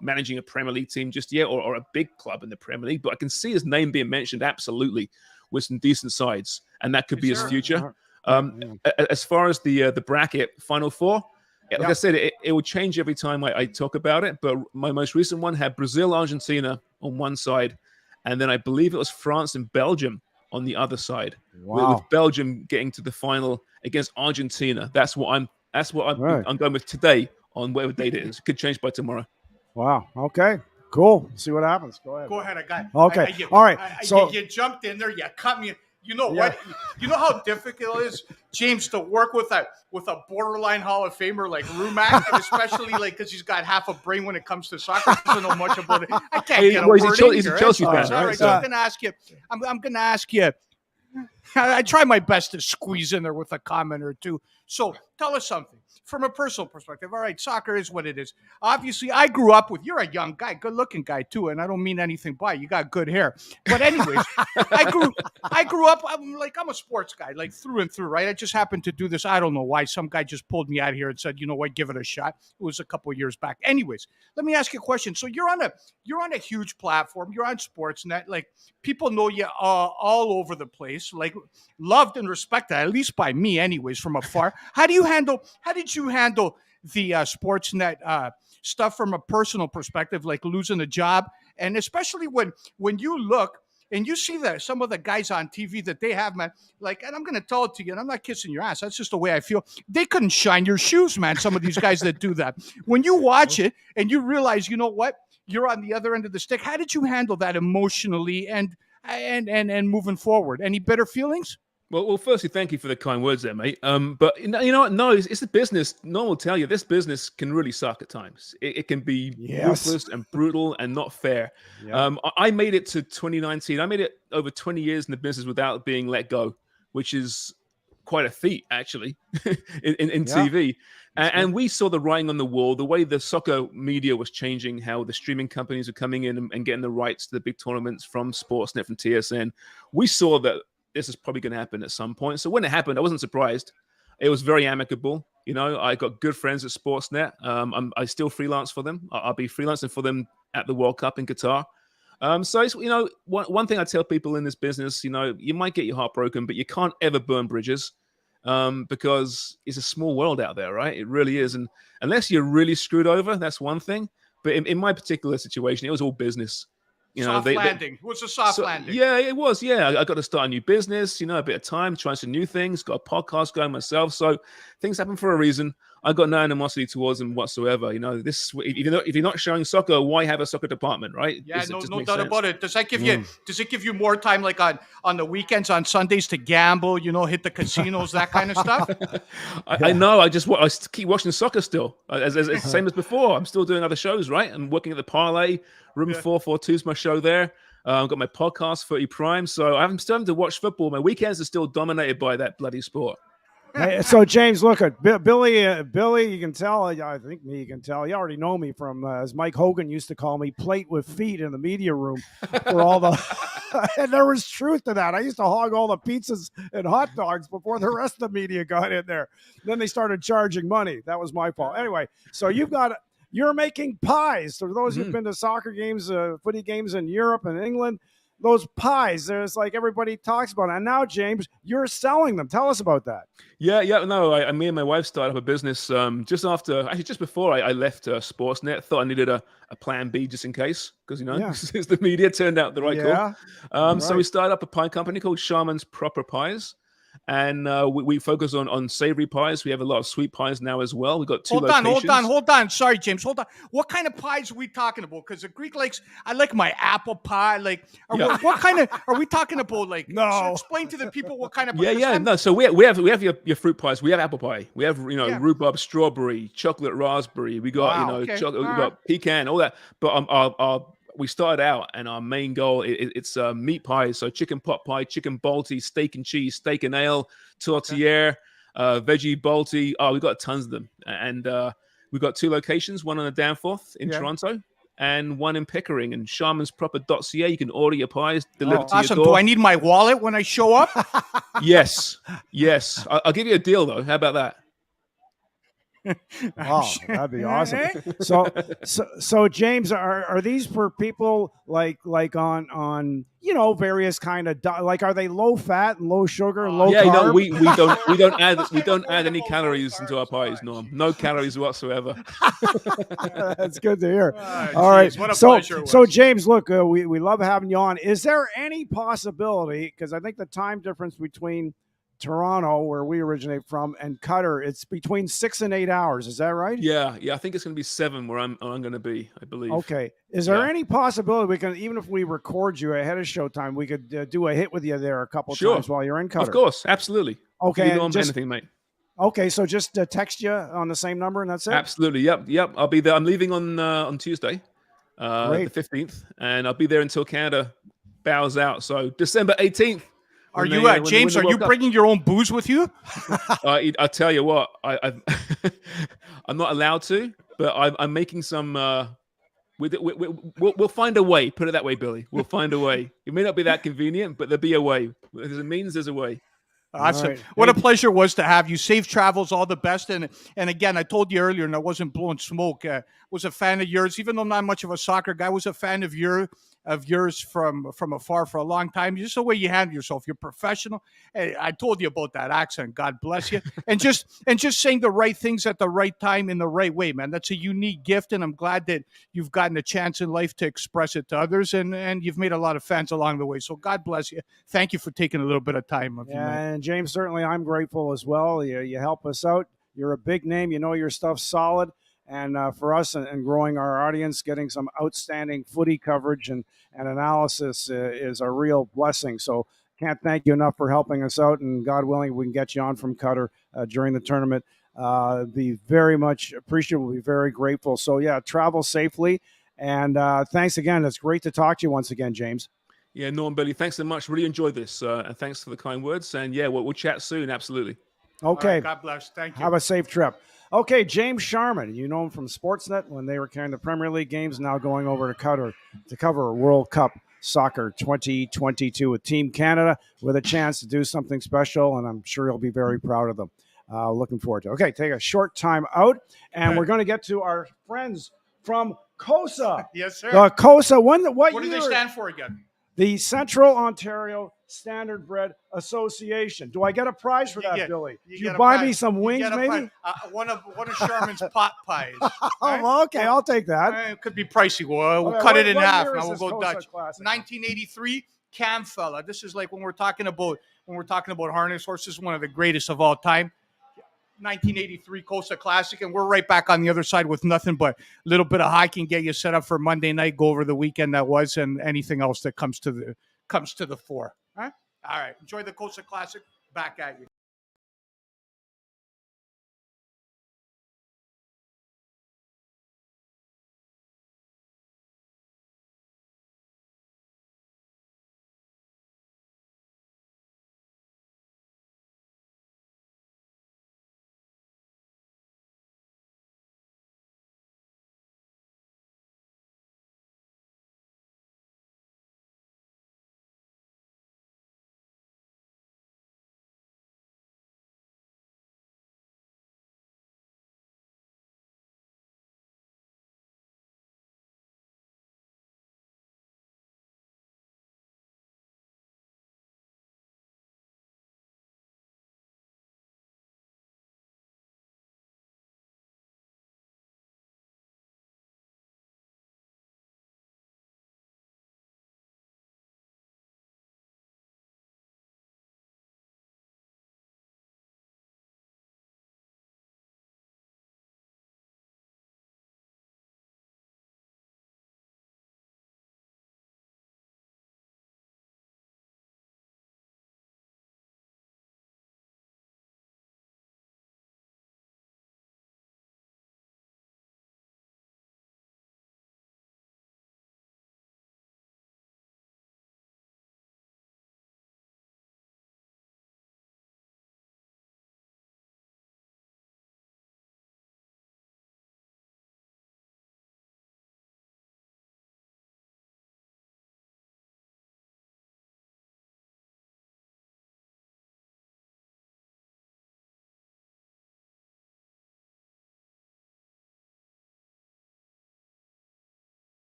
managing a Premier League team just yet, or a big club in the Premier League, but I can see his name being mentioned absolutely with some decent sides, and that could be his future. As far as the bracket Final Four, like I said, it will change every time I talk about it, but my most recent one had Brazil, Argentina on one side, and then I believe it was France and Belgium on the other side. Wow. With Belgium getting to the final against Argentina. That's what I'm going with today on whatever date it is. It could change by tomorrow. Wow. Okay. Cool. See what happens. Go ahead. Go ahead. I got. Okay. All right. So you jumped in there. You cut me. You know what? You know how difficult it is, James, to work with a borderline Hall of Famer like Rumack, and especially because he's got half a brain when it comes to soccer. He doesn't know much about it. I can't get a word in. He's a Chelsea fan, right? Right? So I'm going to ask you. I'm going to ask you. I try my best to squeeze in there with a comment or two. So tell us something from a personal perspective. All right, soccer is what it is. Obviously, I grew up with, you're a young guy, good-looking guy too, and I don't mean anything by you. Got good hair. But anyways, I grew up, I'm a sports guy, like through and through, right? I just happened to do this. I don't know why. Some guy just pulled me out here and said, you know what, give it a shot. It was a couple of years back. Anyways, let me ask you a question. So you're on a huge platform. You're on Sportsnet. Like, people know you all over the place, like loved and respected, at least by me anyways, from afar. How did you handle the Sportsnet stuff from a personal perspective, like losing a job? And especially when you look and you see that some of the guys on TV that they have, man, like, and I'm going to tell it to you, and I'm not kissing your ass. That's just the way I feel. They couldn't shine your shoes, man, some of these guys that do that. When you watch it and you realize, you know what, you're on the other end of the stick, how did you handle that emotionally and moving forward? Any bitter feelings? Well, firstly, thank you for the kind words there, mate. But you know what? No, it's the business. No one will tell you this business can really suck at times. It can be ruthless and brutal and not fair. Yeah. I made it to 2019. I made it over 20 years in the business without being let go, which is quite a feat, actually, in TV. And we saw the writing on the wall, the way the soccer media was changing, how the streaming companies are coming in and getting the rights to the big tournaments from Sportsnet, from TSN. We saw that this is probably going to happen at some point. So when it happened, I wasn't surprised. It was very amicable. I got good friends at Sportsnet. I still freelance for them. I'll be freelancing for them at the World Cup in Qatar. So it's, one thing I tell people in this business, you might get your heart broken, but you can't ever burn bridges because it's a small world out there, right? It really is. And unless you're really screwed over, that's one thing. But in my particular situation, it was all business. Soft landing. It was a soft landing. Yeah, it was. Yeah, I got to start a new business, a bit of time, trying some new things, got a podcast going myself. So things happen for a reason. I got no animosity towards them whatsoever. This, if you're not showing soccer, why have a soccer department, right? Yeah, no doubt about it. Does that give you? Does it give you more time, like on the weekends, on Sundays, to gamble? Hit the casinos, that kind of stuff. I know. I keep watching soccer still, as same as before. I'm still doing other shows, right? I'm working at the Parlay. Room 442 is my show there. I've got my podcast, 30 Prime. So I'm still having to watch football. My weekends are still dominated by that bloody sport. Hey, so James, look at Billy. You can tell. I think you can tell. You already know me from, as Mike Hogan used to call me, plate with feet in the media room for all the. And there was truth to that. I used to hog all the pizzas and hot dogs before the rest of the media got in there. Then they started charging money. That was my fault. Anyway, so you're making pies. So for those who've been to soccer games, footy games in Europe and England, those pies, there's like everybody talks about it. And now, James, you're selling them. Tell us about that. Yeah. No, me and my wife started up a business just before I left Sportsnet. Thought I needed a plan B just in case, because, the media turned out the right call. Right. So we started up a pie company called Sharman's Proper Pies. And we focus on savory pies. We have a lot of sweet pies now as well. We've got two Hold locations. on. Sorry, James. Hold on. What kind of pies are we talking about? Because the Greek likes, I like my apple pie. Like, what kind of, are we talking about? Like, No. so explain to the people what kind of pie. Yeah. No, so we have your fruit pies. We have apple pie. We have rhubarb, strawberry, chocolate, raspberry. We got chocolate. We got pecan, all that. But we started out, and our main goal it's meat pies. So chicken pot pie, chicken balti, steak and cheese, steak and ale, tortilla, veggie balti. Oh, we've got tons of them, and we've got two locations: one on the Danforth in Toronto, and one in Pickering. And Sharman's Proper.ca. You can order your pies delivered to your door. Do I need my wallet when I show up? Yes. I'll give you a deal though. How about that? Wow, that'd be awesome. So James, are these for people like on various kind of like, are they low fat and low sugar and low carb? we don't add any calories into our pies, Norm. No calories whatsoever. That's good to hear. All right. What a pleasure. So James, look, we love having you on. Is there any possibility, because I think the time difference between Toronto, where we originate from, and Qatar, it's between 6 and 8 hours. Is that right? Yeah. I think it's going to be 7 where I'm going to be, I believe. Okay. Is there any possibility we can, even if we record you ahead of showtime, we could do a hit with you there a couple times while you're in Qatar? Of course, absolutely. Okay. Anything, mate. Okay, so just text you on the same number, and that's it. Absolutely. Yep. I'll be there. I'm leaving on Tuesday, the 15th, and I'll be there until Canada bows out. So December 18th. Are you James? Are you bringing your own booze with you? I tell you what, I'm not allowed to, but I'm making some. We'll find a way. Put it that way, Billy. We'll find a way. It may not be that convenient, but there'll be a way. If there's a means, there's a way. Awesome. Right. What a pleasure was to have you. Safe travels, all the best. And again, I told you earlier, and I wasn't blowing smoke. Was a fan of yours, even though I'm not much of a soccer guy. Was a fan of yours from afar for a long time. Just the way you handle yourself. You're professional. Hey, I told you about that accent. God bless you. and just saying the right things at the right time in the right way, man. That's a unique gift, and I'm glad that you've gotten a chance in life to express it to others, and you've made a lot of fans along the way. So God bless you. Thank you for taking a little bit of time. And James, certainly I'm grateful as well. You help us out. You're a big name. You know your stuff's solid. And for us and growing our audience, getting some outstanding footy coverage and analysis is a real blessing. So can't thank you enough for helping us out. And God willing, we can get you on from Qatar during the tournament. Be very much appreciative. We'll be very grateful. So, travel safely. And thanks again. It's great to talk to you once again, James. Yeah, Norm, Billy, thanks so much. Really enjoyed this. And thanks for the kind words. And we'll chat soon. Absolutely. Okay. Right, God bless. Thank you. Have a safe trip. Okay, James Sharman. You know him from Sportsnet when they were carrying the Premier League games, now going over to Qatar to cover World Cup Soccer 2022 with Team Canada, with a chance to do something special, and I'm sure he'll be very proud of them. Looking forward to it. Okay, take a short time out, and we're going to get to our friends from COSA. Yes, sir. The COSA. What do they stand for again? The Central Ontario Standard Bread Association. Do I get a prize for that, Billy? Did you buy me some wings, maybe? One of Sharman's pot pies. Oh, okay, I'll take that. It could be pricey. We'll cut it in half. Now we'll go Dutch. Classic? 1983, Cam fella. This is like when we're talking about harness horses, one of the greatest of all time. 1983 COSA Classic, and we're right back on the other side with nothing but a little bit of hiking, get you set up for Monday night, go over the weekend that was, and anything else that comes to the fore. All right. Enjoy the COSA Classic. Back at you.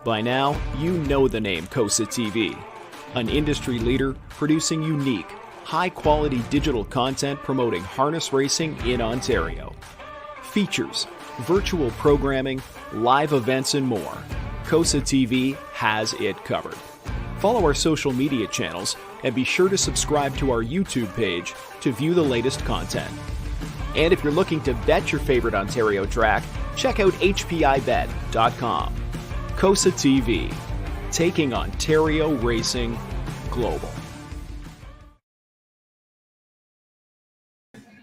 By now, you know the name Cosa TV, an industry leader producing unique, high-quality digital content promoting harness racing in Ontario. Features, virtual programming, live events, and more. Cosa TV has it covered. Follow our social media channels and be sure to subscribe to our YouTube page to view the latest content. And if you're looking to bet your favorite Ontario track, check out hpibet.com. Cosa TV, taking Ontario racing global.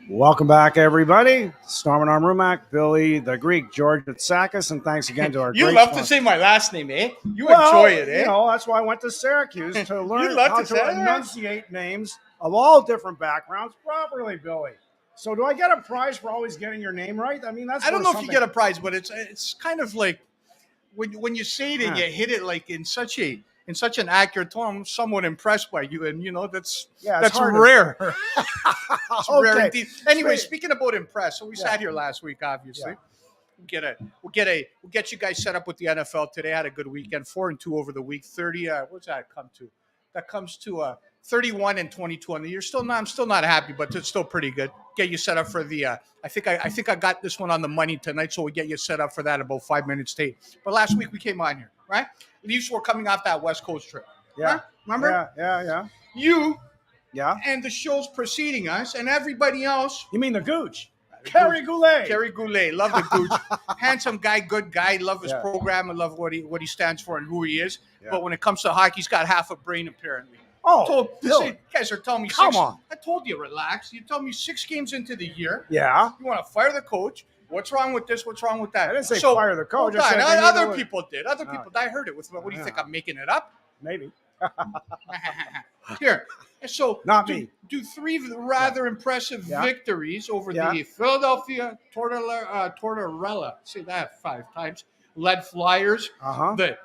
Welcome back, everybody. Stormin on Rumack, Billy the Greek, George Atsakis, and thanks again to our You great love sponsor. to say my last name, eh? You enjoy it, eh? You know, that's why I went to Syracuse to learn love how to to say it. enunciate names of all different backgrounds properly, Billy. So do I get a prize for always getting your name right? I mean, that's I don't know if you something. get a prize, but it's kind of like when you say it and you hit it like in such an accurate tone. I'm somewhat impressed by you, and that's hard to- rare. It's rare Okay. indeed. Anyway, speaking about impressed, so we sat here last week, obviously. Yeah. We'll get you guys set up with the NFL today. Had a good weekend, 4-2 over the week. 30. What's that come to? That comes to 31 and 22. And I'm still not happy, but it's still pretty good. Get you set up for the. I think I got this one on the money tonight, so we get you set up for that in about 5 minutes late. But last week we came on here, right? Leafs were coming off that West Coast trip. Yeah. Right? Remember? Yeah. You Yeah. and the shows preceding us and everybody else. You mean the Gooch? Kerry Goulet. Kerry Goulet, love the Gooch. Handsome guy, good guy, love his Yeah. program and love what he stands for and who he is. Yeah. But when it comes to hockey, he's got half a brain apparently. Oh, Billy. You guys are telling me Come on. I told you, relax. You told me 6 games into the year. Yeah. You want to fire the coach. What's wrong with this? What's wrong with that? I didn't say fire the coach. hold I on. said they need Other to- people did. Other people. I heard it. What do you think? I'm making it up? Maybe. Here. So Not me. do 3 rather impressive Yeah. victories over Yeah. the Philadelphia Tortorella. Say that 5 times. Led Flyers. Uh-huh. The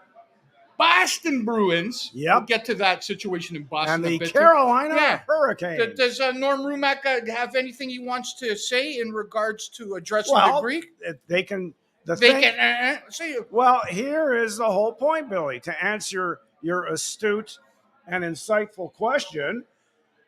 Boston Bruins. Yep. We'll get to that situation in Boston. And a the bit too. Carolina Yeah. Hurricanes. Does Norm Rumack have anything he wants to say in regards to addressing Well, the Greek? they can. The They thing, can say it. Well, here is the whole point, Billy. To answer your astute and insightful question,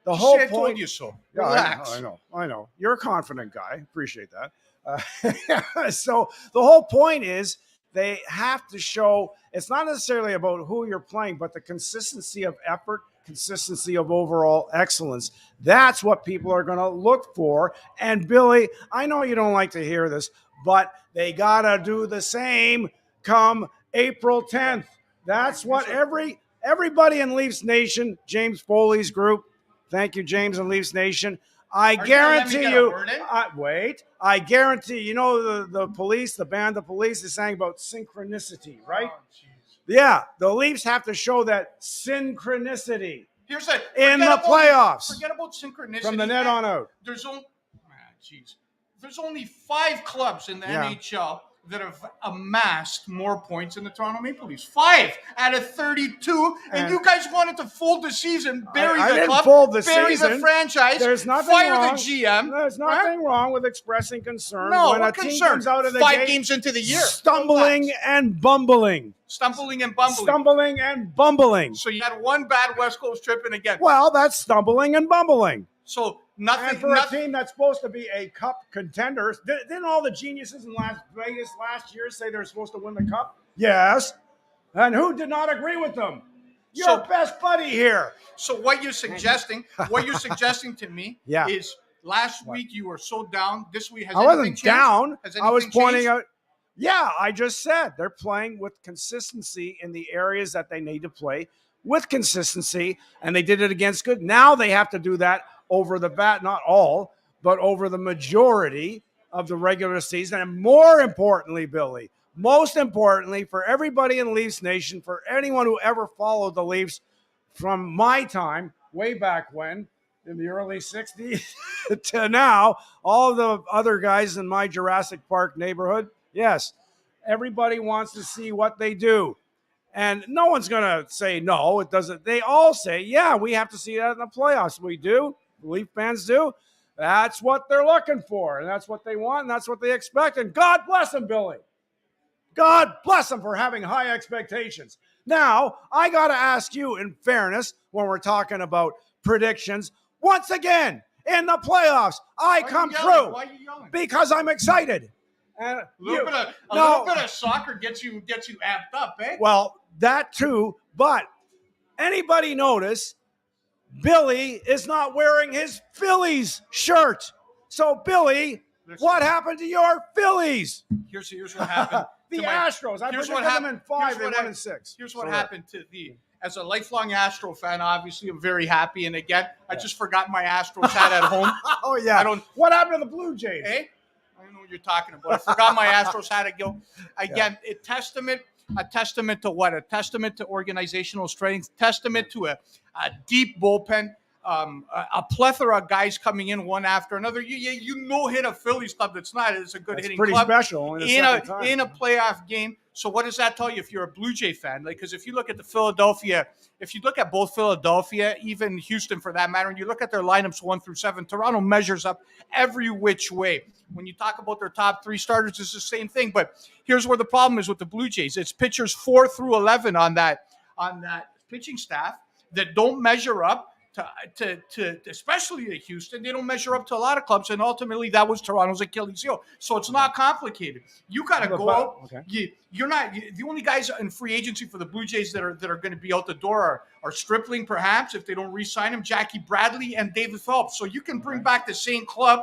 the whole I point. told you so. Yeah, Relax. I know. You're a confident guy. Appreciate that. So the whole point is they have to show it's not necessarily about who you're playing, but the consistency of effort, consistency of overall excellence. That's what people are going to look for. And Billy, I know you don't like to hear this, but they got to do the same come April 10th. That's what everybody in Leafs Nation, James Foley's group, thank you, James and Leafs Nation. I guarantee you. I guarantee you know the police, the band of police is saying about synchronicity, right? Oh, Yeah, the Leafs have to show that synchronicity Here's a in the playoffs Forget about synchronicity. from the net on out. There's only 5 clubs in the Yeah. NHL that have amassed more points than the Toronto Maple Leafs. 5 out of 32, and you guys wanted to fold the season, bury I the didn't club, fold the bury season. the franchise, There's nothing fire wrong. the GM. There's nothing wrong with expressing concern No, when what a team concern? comes out of the 5 gate games into the year, stumbling Relax. and bumbling. Stumbling and bumbling. Stumbling and bumbling. So you had one bad West Coast trip, and again, Well, that's stumbling and bumbling. so nothing. And for a team that's supposed to be a cup contender, didn't all the geniuses in Las Vegas last year say they were supposed to win the cup? Yes. And who did not agree with them? Your So- best buddy here. So what you're suggesting to me Yeah. is last week you were so down. This week has I anything wasn't changed? down. Has I was anything pointing changed? out. Yeah, I just said they're playing with consistency in the areas that they need to play with consistency, and they did it against good. Now they have to do that over the not all, but over the majority of the regular season. And more importantly, Billy, most importantly for everybody in Leafs Nation, for anyone who ever followed the Leafs from my time, way back when, in the early 60s to now, all the other guys in my Jurassic Park neighborhood, yes, everybody wants to see what they do. And no one's going to say, no, it doesn't. They all say, yeah, we have to see that in the playoffs. We do. Leaf fans do. That's what they're looking for. And that's what they want. And that's what they expect. And God bless them, Billy. God bless them for having high expectations. Now, I got to ask you, in fairness, when we're talking about predictions, once again, in the playoffs, I come through. Why are you yelling? Because I'm excited. And A little bit of soccer gets you amped up, eh? Well, that too, but anybody notice Billy is not wearing his Phillies shirt? So, Billy, what happened to your Phillies? Here's what happened. The Astros. I predicted them in 5. They won in 6. Here's what happened to as a lifelong Astro fan, obviously, I'm very happy. And again, I just forgot my Astros hat at home. Oh, yeah. What happened to the Blue Jays? Eh? I don't know what you're talking about. I forgot my Astros hat again. A testament to what? A testament to organizational strength, testament to a deep bullpen, a plethora of guys coming in one after another. You hit a Phillies club that's a good hitting pretty club. Special in a playoff game. So what does that tell you if you're a Blue Jay fan? Because if you look at both Philadelphia, even Houston for that matter, and you look at their lineups 1 through 7, Toronto measures up every which way. When you talk about their top 3 starters, it's the same thing. But here's where the problem is with the Blue Jays. It's pitchers 4 through 11 on that pitching staff that don't measure up to especially to Houston. They don't measure up to a lot of clubs, and ultimately that was Toronto's Achilles heel. So it's not complicated. You got to go out. Okay. You're not the only guys in free agency for the Blue Jays that are going to be out the door are Stripling, perhaps if they don't re-sign him, Jackie Bradley, and David Phelps. So you can bring back the same club.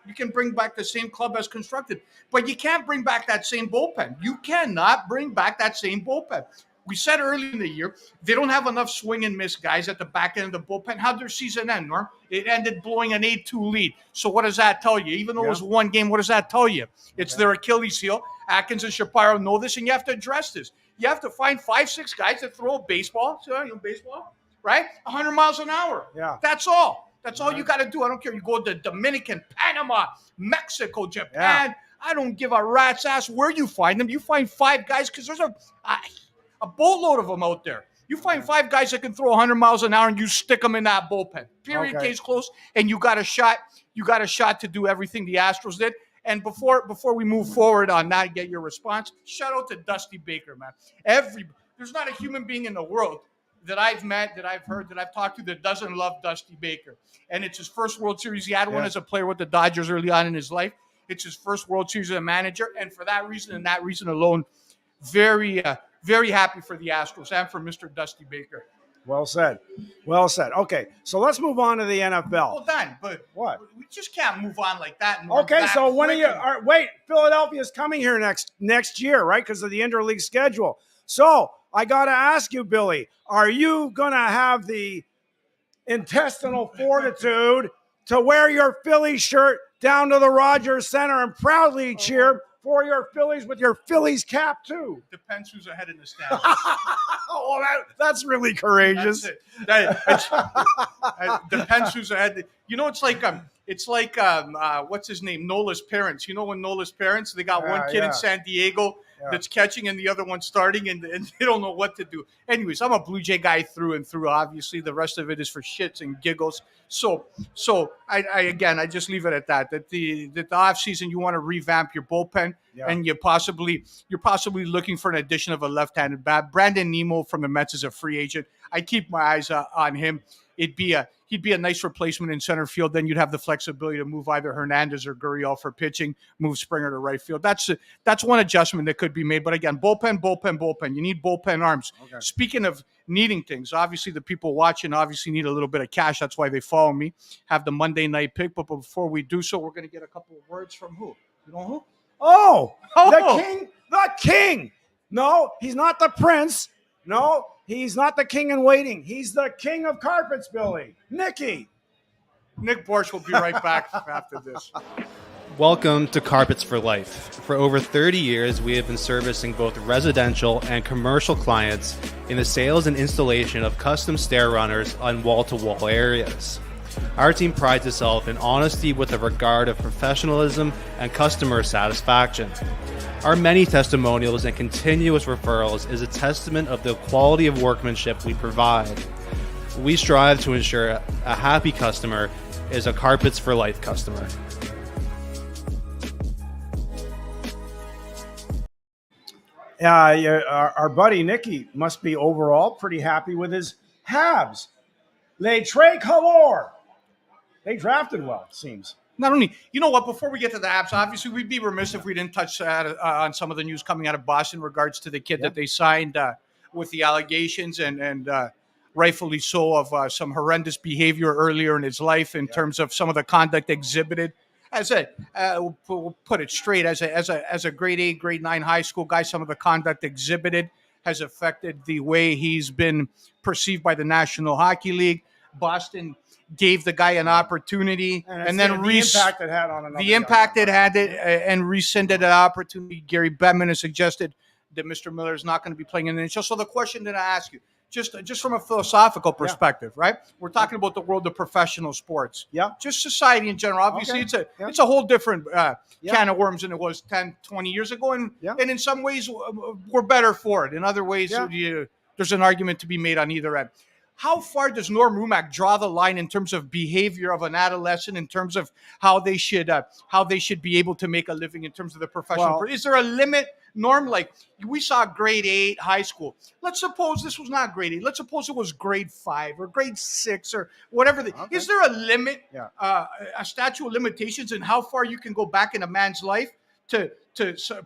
You can bring back the same club as constructed, but you can't bring back that same bullpen. You cannot bring back that same bullpen. We said early in the year, they don't have enough swing and miss guys at the back end of the bullpen. How'd their season end, Norm? It ended blowing an 8-2 lead. So what does that tell you? Even though it was one game, what does that tell you? It's their Achilles heel. Atkins and Shapiro know this, and you have to address this. You have to find 5-6 guys that throw a baseball, right? 100 miles an hour. Yeah. That's all. That's all you got to do. I don't care. You go to Dominican, Panama, Mexico, Japan. Yeah. I don't give a rat's ass where you find them. You find 5 guys because there's a boatload of them out there. You find 5 guys that can throw 100 miles an hour and you stick them in that bullpen. Period. Case closed. And you got a shot. You got a shot to do everything the Astros did. And before we move forward on that, get your response. Shout out to Dusty Baker, man. There's not a human being in the world that I've met, that I've heard, that I've talked to that doesn't love Dusty Baker. And it's his first World Series. He had one as a player with the Dodgers early on in his life. It's his first World Series as a manager. And for that reason and that reason alone, very happy for the Astros and for Mr. Dusty Baker. Well said. Well said. Okay, so let's move on to the NFL. Hold on, but what? We just can't move on like that. Okay, so when are you? Wait, Philadelphia's coming here next year, right? Because of the interleague schedule. So I got to ask you, Billy, are you gonna have the intestinal fortitude to wear your Phillies shirt down to the Rogers Center and proudly cheer for your Phillies with your Phillies cap too? Depends who's ahead in the standings. That's really courageous. That's it. Depends who's ahead. You know, it's like what's his name? Nola's parents. You know, when Nola's parents, they got one kid in San Diego that's catching and the other one starting, and they don't know what to do. Anyways, I'm a Blue Jay guy through and through. Obviously, the rest of it is for shits and giggles. So I just leave it at that. That the off season, you want to revamp your bullpen, and you're possibly looking for an addition of a left-handed bat. Brandon Nimmo from the Mets is a free agent. I keep my eyes on him. He'd be a nice replacement in center field. Then you'd have the flexibility to move either Hernandez or Gurriel for pitching, move Springer to right field. That's one adjustment that could be made. But again, bullpen. You need bullpen arms. Okay. Speaking of needing things, obviously the people watching obviously need a little bit of cash. That's why they follow me. Have the Monday night pick. But before we do so, we're going to get a couple of words from who? You know who? Oh, the king. No, he's not the prince. No, he's not the king in waiting. He's the king of carpets, Billy. Nick Borsch will be right back after this. Welcome to Carpets for Life. For over 30 years, we have been servicing both residential and commercial clients in the sales and installation of custom stair runners on wall-to-wall areas. Our team prides itself in honesty with a regard of professionalism and customer satisfaction. Our many testimonials and continuous referrals is a testament of the quality of workmanship we provide. We strive to ensure a happy customer is a Carpets for Life customer. Our buddy Nicky must be overall pretty happy with his Habs. Les Tricolores. They drafted well, it seems. Not only, you know what, before we get to the apps, obviously we'd be remiss if we didn't touch on some of the news coming out of Boston in regards to the kid that they signed with the allegations and rightfully so of some horrendous behavior earlier in his life in terms of some of the conduct exhibited. As we'll put it straight, as a grade 8, grade 9 high school guy, some of the conduct exhibited has affected the way he's been perceived by the National Hockey League. Boston gave the guy an opportunity, and then the impact it had on the impact it had and rescinded an opportunity. Gary Bettman has suggested that Mr. Miller is not going to be playing in the NHL. So the question that I ask you, just from a philosophical perspective, right? We're talking about the world of professional sports. Yeah. Just society in general. Obviously, it's a whole different can of worms than it was 10, 20 years ago. And in some ways, we're better for it. In other ways, there's an argument to be made on either end. How far does Norm Rumack draw the line in terms of behavior of an adolescent, in terms of how they should be able to make a living in terms of the professional? Is there a limit, Norm? Like we saw grade 8 high school. Let's suppose this was not grade 8. Let's suppose it was grade 5 or grade 6 or whatever. Is there a limit, a statute of limitations in how far you can go back in a man's life to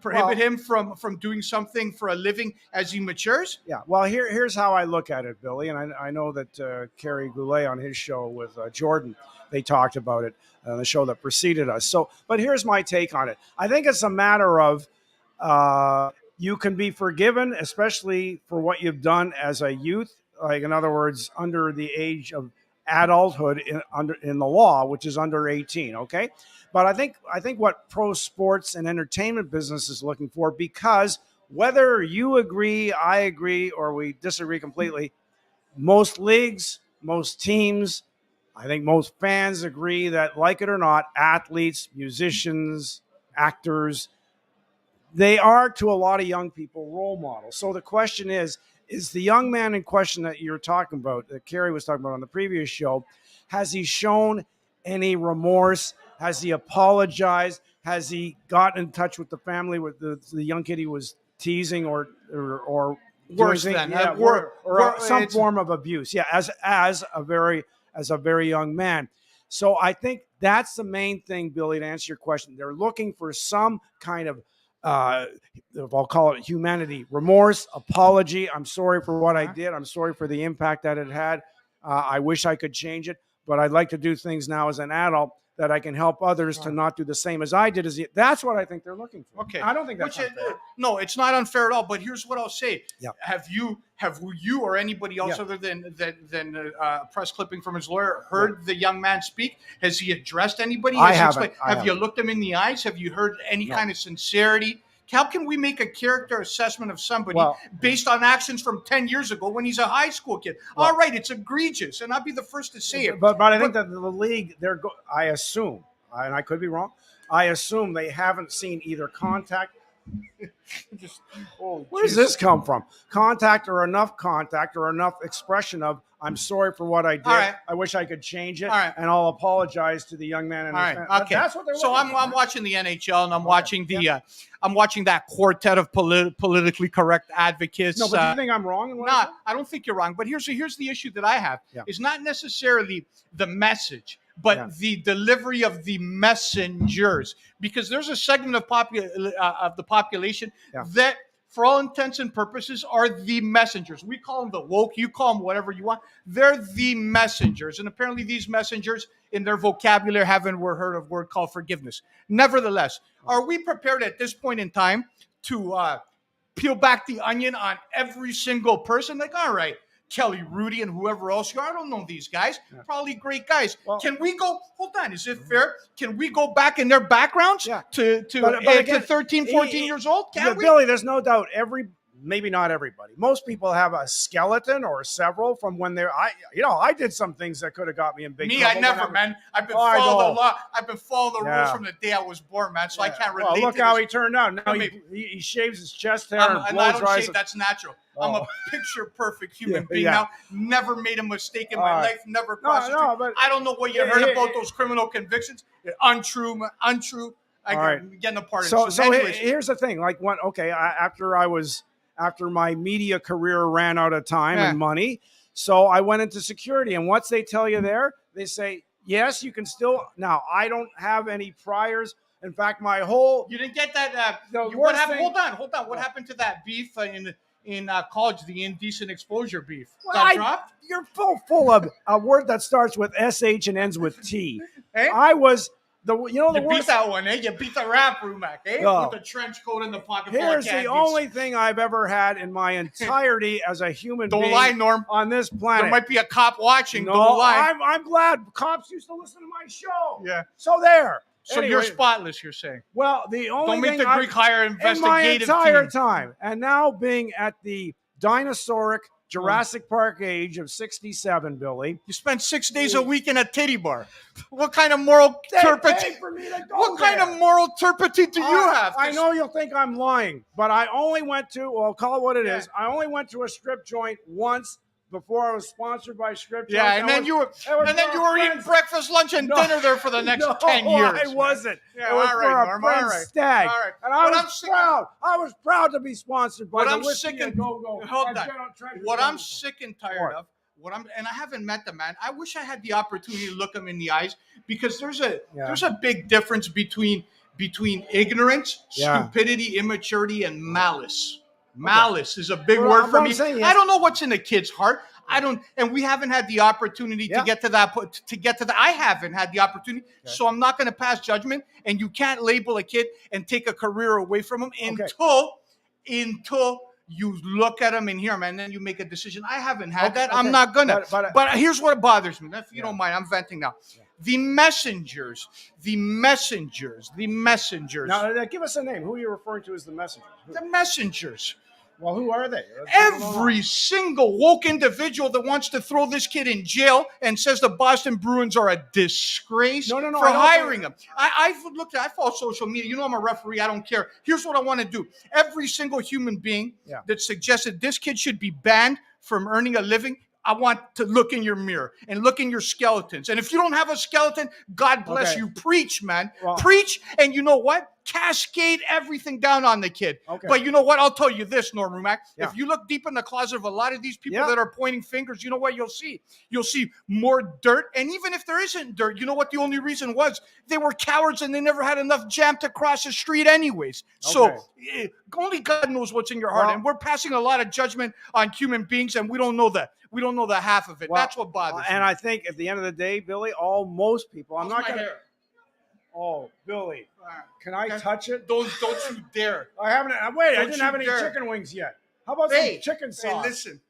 prohibit him from doing something for a living as he matures? Yeah. Well, here's how I look at it, Billy. And I know that Kerry Goulet on his show with Jordan, they talked about it on the show that preceded us. So, but here's my take on it. I think it's a matter of you can be forgiven, especially for what you've done as a youth. Like, in other words, under the age of adulthood in the law, which is under 18. Okay. But I think what pro sports and entertainment business is looking for, because whether you agree, I agree, or we disagree completely, most leagues, most teams, I think most fans agree that, like it or not, athletes, musicians, actors, they are to a lot of young people role models. So the question is the young man in question that you're talking about, that Kerry was talking about on the previous show, has he shown any remorse? Has he apologized? Has he gotten in touch with the family, with the young kid he was teasing or worse than some form of abuse? Yeah, as a very young man. So I think that's the main thing, Billy, to answer your question. They're looking for some kind of I'll call it humanity, remorse, apology. I'm sorry for what I did. I'm sorry for the impact that it had. I wish I could change it, but I'd like to do things now as an adult that I can help others to not do the same as I did. That's what I think they're looking for. Okay, I don't think that's unfair. No, it's not unfair at all. But here's what I'll say: Have you or anybody else other than press clipping from his lawyer heard the young man speak? Has he addressed anybody? I haven't. Have you looked him in the eyes? Have you heard any kind of sincerity? How can we make a character assessment of somebody based on actions from 10 years ago when he's a high school kid? All right, it's egregious, and I'll be the first to say it. But I think that the league, I assume, and I could be wrong, I assume they haven't seen either contact. Where does this come from? Contact or enough expression of, I'm sorry for what I did. I wish I could change it, and I'll apologize to the young man. Okay, that's what they're. So I'm watching the NHL, and I'm watching the I'm watching that quartet of politically correct advocates. No, but do you think I'm wrong? I don't think you're wrong. But here's the issue that I have is not necessarily the message, but the delivery of the messengers, because there's a segment of the population that, for all intents and purposes, are the messengers. We call them the woke. You call them whatever you want. They're the messengers. And apparently these messengers in their vocabulary haven't heard of a word called forgiveness. Nevertheless, are we prepared at this point in time to peel back the onion on every single person? Like, all right, Kelly, Rudy, and whoever else you are. I don't know these guys. Probably great guys. Well, can we go, hold on, is it fair? Can we go back in their backgrounds to 13, 14 years old? Can we? Billy, there's no doubt maybe not everybody. Most people have a skeleton or several from when I did some things that could have got me in big trouble. I never, man. I've been following the law. I've been following the rules from the day I was born, man. So I can't relate. Well, look how he turned out. Now he shaves his chest hair and blow I don't dries. shave. That's natural. I'm a picture perfect human being now. Never made a mistake in my life. Never crossed the street. I don't know what you heard about those criminal convictions. Untrue, man. Untrue. I'm getting a part of So, it. so anyways, here's the thing. Like, after my media career ran out of time and money, so I went into security. And once they tell you there, they say, yes, you can still. Now, I don't have any priors. In fact, my whole. You didn't get that. What happened? Hold on. What happened to that beef in college? The indecent exposure beef. Well, Dropped? You're full of a word that starts with SH and ends with T. Eh? I was the You worst. beat that one, eh? You beat the rap, Rumack, eh? No. With the trench coat in the pocket. Here's full of the candies. only thing I've ever had in my entirety as a human Don't being lie, Norm. on this planet. There might be a cop watching. No, Don't lie. I'm glad cops used to listen to my show. Yeah. So there. So Anyway, you're spotless, you're saying? well, the only Don't make thing the Greek hire in my investigative entire team. time, and now being at the dinosauric Jurassic Park age of 67, Billy. You spend 6 days a week in a titty bar. What kind of moral turpitude? For me to go What kind there. of moral turpitude do you have? I know you'll think I'm lying, but I only went to, well, call it what it is. I only went to a strip joint once before I was sponsored by strip joints. Yeah, and then you were eating breakfast, lunch, and dinner there for the next 10 years. I wasn't. Yeah, it was all right, for a Norm, friend's all right. stag. All right. And I But was I'm sick proud. I was proud to be sponsored by What the I'm Whiskey sick and and Go-Go. hold and on. General Treasure What I'm Chemical. sick and tired of, and I haven't met the man. I wish I had the opportunity to look him in the eyes, because there's a big difference between ignorance, stupidity, immaturity, and malice. Malice is a big word for me. I don't know what's in a kid's heart. And we haven't had the opportunity to get to that. I haven't had the opportunity, so I'm not going to pass judgment. And you can't label a kid and take a career away from him until you look at him and hear him, and then you make a decision. I haven't had that. I'm not gonna. But here's what bothers me. If you don't mind, I'm venting now. The messengers. Now, give us a name. Who are you referring to as the messengers? The messengers. Well, who are they? Every single woke individual that wants to throw this kid in jail and says the Boston Bruins are a disgrace for hiring him. I follow social media. You know I'm a referee. I don't care. Here's what I want to do. Every single human being that suggested this kid should be banned from earning a living, I want to look in your mirror and look in your skeletons. And if you don't have a skeleton, God bless you. Preach, man. Preach. And you know what? Cascade everything down on the kid. But you know what? I'll tell you this, Norm Rumack. If you look deep in the closet of a lot of these people that are pointing fingers, you know what you'll see? You'll see more dirt. And even if there isn't dirt, you know what the only reason was? They were cowards and they never had enough jam to cross the street anyways. So only God knows what's in your heart. And we're passing a lot of judgment on human beings, and we don't know that. We don't know the half of it. That's what bothers me. And I think at the end of the day, Billy, most people, I'm not going to. Oh, Billy, can I touch it? Don't you dare. I haven't. Wait, I didn't have any chicken wings yet. How about some chicken sauce? Hey, listen.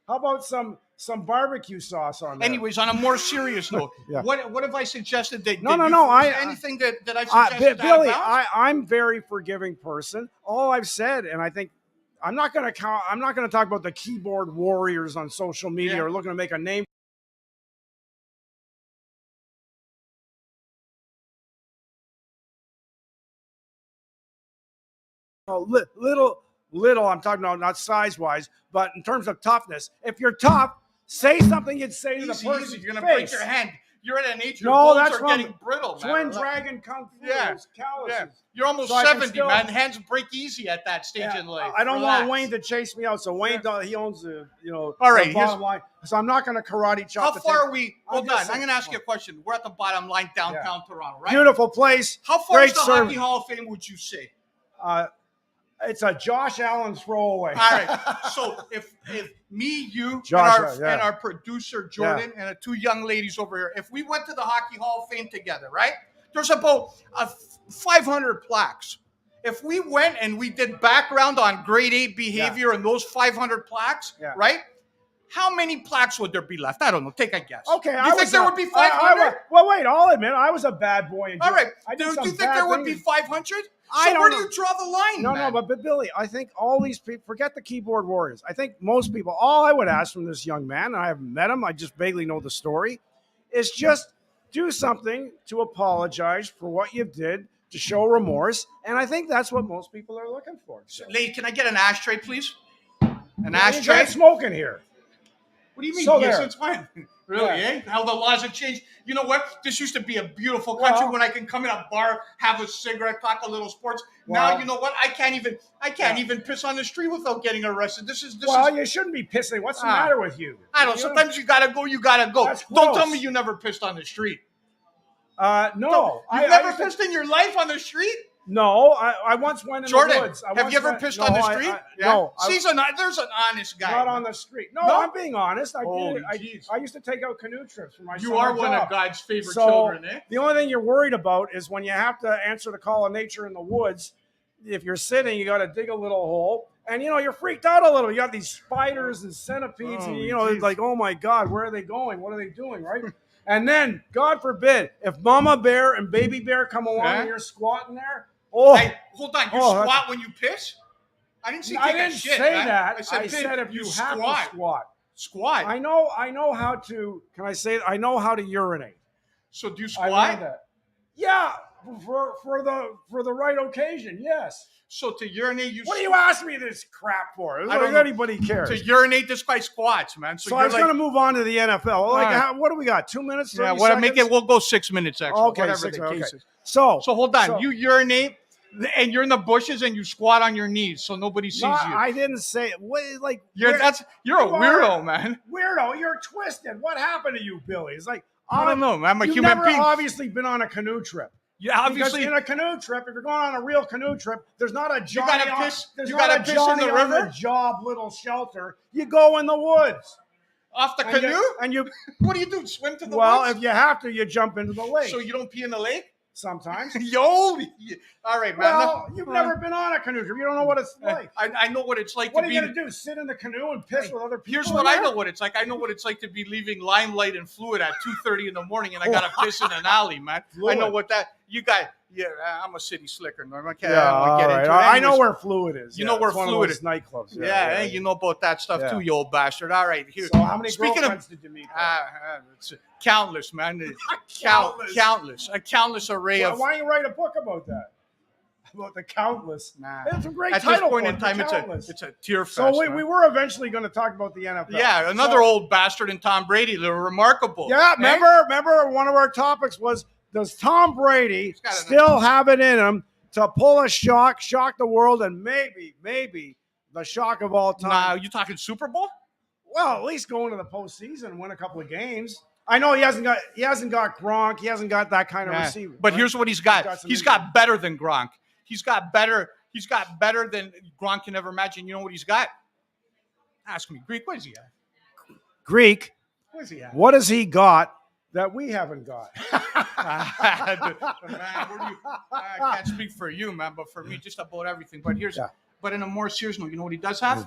How about some barbecue sauce on there? Anyways, on a more serious note, what have I suggested? No. Anything that I suggested? Billy, I'm a very forgiving person. All I've said, and I think I'm not going to talk about the keyboard warriors on social media or looking to make a name. Little, I'm talking about not size-wise, but in terms of toughness. If you're tough, say something you'd say to the person. You're going to break your hand. You're at an age your bones are getting brittle, Twin Dragon Kung Fu. Calluses. You're almost 70, man. Hands break easy at that stage in life. I don't want Wayne to chase me out. So Wayne, he owns the all right, the bottom line. So I'm not going to karate chop. How far are we? Hold on. I'm going to ask you a question. We're at the bottom line downtown Toronto, right? Beautiful place. How far is the Hockey Hall of Fame, would you say? It's a Josh Allen throwaway. All right. So if me, you, and our producer Jordan and the two young ladies over here, if we went to the Hockey Hall of Fame together, right? There's about 500 plaques. If we went and we did background on grade 8 behavior and those 500 plaques, right? How many plaques would there be left? I don't know. Take a guess. Okay. Do you think there would be 500? Well, wait. I'll admit I was a bad boy. All right. Do you think there would be 500? So where do you draw the line, man? No, but Billy, I think all these people, forget the keyboard warriors. I think most people, all I would ask from this young man, and I haven't met him, I just vaguely know the story, is just do something to apologize for what you did, to show remorse. And I think that's what most people are looking for. So. Lady, can I get an ashtray, please? An ashtray? You got smoke in here. What do you mean? So yes, there. it's fine. Really, Yeah. How the laws have changed. You know what? This used to be a beautiful country when I can come in a bar, have a cigarette, talk a little sports. Now, you know what? I can't even piss on the street without getting arrested. This is you shouldn't be pissing. What's the matter with you? I don't. Sometimes you gotta go. That's Don't tell gross. me you never pissed on the street. No. You've never pissed in your life on the street? No, I once went in Jordan, the woods. have you ever pissed on the street? No. There's an honest guy. Not on the street. No, I'm being honest. I did. I used to take out canoe trips for my You are one of God's favorite So, children, eh? The only thing you're worried about is when you have to answer the call of nature in the woods. If you're sitting, you got to dig a little hole. And, you're freaked out a little. You got these spiders and centipedes. And, it's like, oh, my God, where are they going? What are they doing, right? And then, God forbid, if Mama Bear and Baby Bear come along and you're squatting there, Hey, hold on. You squat when you piss? I didn't say I didn't shit, say man. that. I said if you have squat. to squat. Squat. I know how to. Can I say it? I know how to urinate. So do you I squat? learned that. Yeah, for the right occasion. Yes. So to urinate, What do you ask me this crap for? I don't think know. anybody cares. To urinate, this guy squats, man. So I was going to move on to the NFL. What do we got? 2 minutes? 30 seconds? We'll go 6 minutes extra. Okay, whatever 6 the minutes. case Okay. is. So hold on. You urinate, and you're in the bushes, and you squat on your knees, so nobody sees you. I didn't say it. You're a weirdo, man. Weirdo. You're twisted. What happened to you, Billy? It's like I don't know, man. I'm a you've human never being. obviously been on a canoe trip. Yeah, obviously. Because in a canoe trip, if you're going on a real canoe trip, there's not a Johnny. You gotta piss. There's You not gotta a piss Johnny in the on river. the job little shelter. You go in the woods. Off the canoe? And you. What do you do? Swim to the Well, woods? if you have to, you jump into the lake. So you don't pee in the lake? Sometimes. Yo, all right, man. Well, you've never been on a canoe trip. You don't know what it's like. I know what it's like What to are be. you going to do? Sit in the canoe and piss with other people? Here's what I know what it's like. I know what it's like to be leaving limelight and fluid at 2:30 in the morning, and I got to piss in an alley, man. Fluid. I know what that. You got. Yeah, I'm a city slicker, Norm. I can't. Yeah, I don't get into it. I know Anyways, where Fluid is. You know where it's one Fluid of those is. nightclubs. Yeah, you know about that stuff too, you old bastard. All right, here. So how many Speaking girlfriends of, did you meet? it's countless, man. Countless. A countless array of. Why don't you write a book about that? About the countless. Nah. It's a great At title. this point for in it, time, The Countless. it's a tear fest. So man. we were eventually going to talk about the NFL. Yeah, another old bastard in Tom Brady. They're remarkable. Yeah, eh? remember one of our topics was, does Tom Brady still have it in him to pull a shock the world, and maybe the shock of all time? Nah, you talking Super Bowl? Well, at least go into the postseason and win a couple of games. I know he hasn't got Gronk. He hasn't got that kind of receiver. But right? here's what he's got. He's got better than Gronk. He's got better than Gronk can ever imagine. You know what he's got? Ask me, Greek. What is he at? Greek. What is he at? What has he got that we haven't got? Man, I can't speak for you, man, but for me, just about everything. But but in a more serious note, you know what he does have?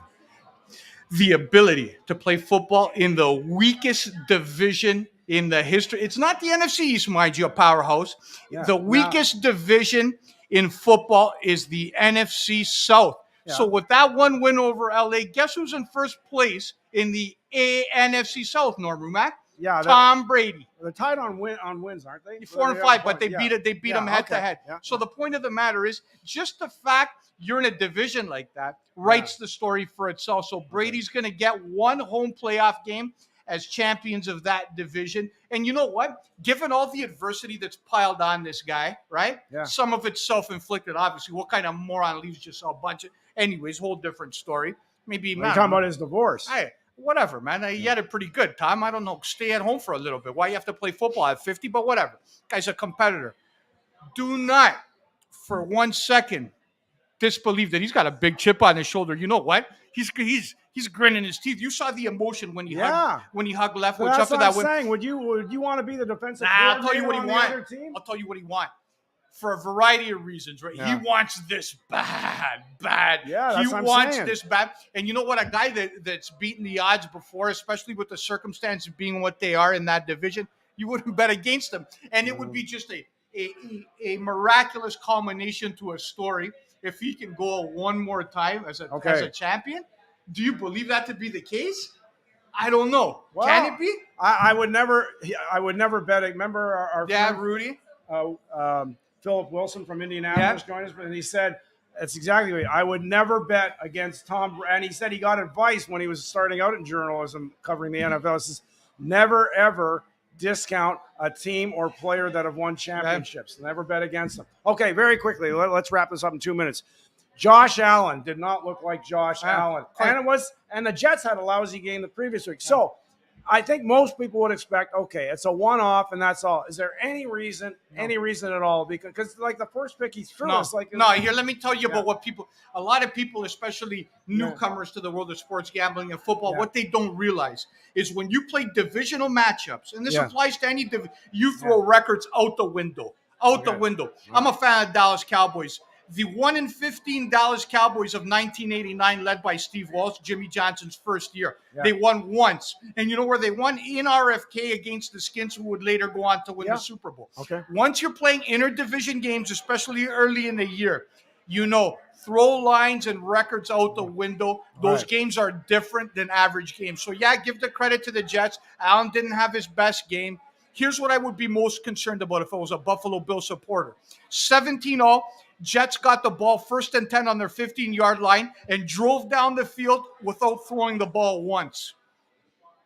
The ability to play football in the weakest division in the history. It's not the NFC East, mind you, a powerhouse. Yeah, the weakest division in football is the NFC South. Yeah. So with that one win over LA, guess who's in first place in the NFC South, Norm Rumack? Yeah, Tom Brady. They're tied on wins, aren't they? 4 and 5, but they beat them head to head. Yeah. So the point of the matter is, just the fact you're in a division like that writes the story for itself. So Brady's going to get one home playoff game as champions of that division. And you know what? Given all the adversity that's piled on this guy, right? Yeah. Some of it's self-inflicted, obviously. What kind of moron leaves just a bunch of... Anyways, whole different story. Maybe... You're talking about his divorce. Hey, whatever, man. He had it pretty good, Tom. I don't know. Stay at home for a little bit. Why you have to play football at 50? But whatever. Guy's a competitor. Do not, for 1 second, disbelieve that he's got a big chip on his shoulder. You know what? He's grinning his teeth. You saw the emotion when he hugged Leftwich That's after what that I'm win. saying. Would you want to be the defensive I'll tell you coordinator what on he the wants. other team? I'll tell you what he wants. For a variety of reasons, right? Yeah. He wants this bad. Yeah, that's he what I'm wants saying. this bad. And you know what? A guy that's beaten the odds before, especially with the circumstances being what they are in that division, you wouldn't bet against him. And it would be just a miraculous culmination to a story if he can go one more time as a champion. Do you believe that to be the case? I don't know. Well, can it be? I would never bet it. Remember our friend, Rudy? Philip Wilson from Indianapolis joined us, and he said, That's exactly what I would never bet against Tom. And he said he got advice when he was starting out in journalism covering the NFL. He says, never, ever discount a team or player that have won championships. Never bet against them. Okay, very quickly, let's wrap this up in 2 minutes. Josh Allen did not look like Josh Allen. And the Jets had a lousy game the previous week. So I think most people would expect, okay, it's a one-off and that's all. Is there any reason at all? Because like the first pick, he's threw us. Here, let me tell you about what a lot of people, especially newcomers to the world of sports gambling and football, what they don't realize is when you play divisional matchups, and this applies to any division, you throw records out the window. The window. I'm a fan of Dallas Cowboys. The 1-15 Dallas Cowboys of 1989, led by Steve Walsh, Jimmy Johnson's first year. Yeah. They won once. And you know where they won? In RFK against the Skins, who would later go on to win the Super Bowl. Okay. Once you're playing interdivision games, especially early in the year, throw lines and records out the window. Those games are different than average games. So, give the credit to the Jets. Allen didn't have his best game. Here's what I would be most concerned about if I was a Buffalo Bills supporter. 17-0. Jets got the ball 1st and 10 on their 15-yard line and drove down the field without throwing the ball once.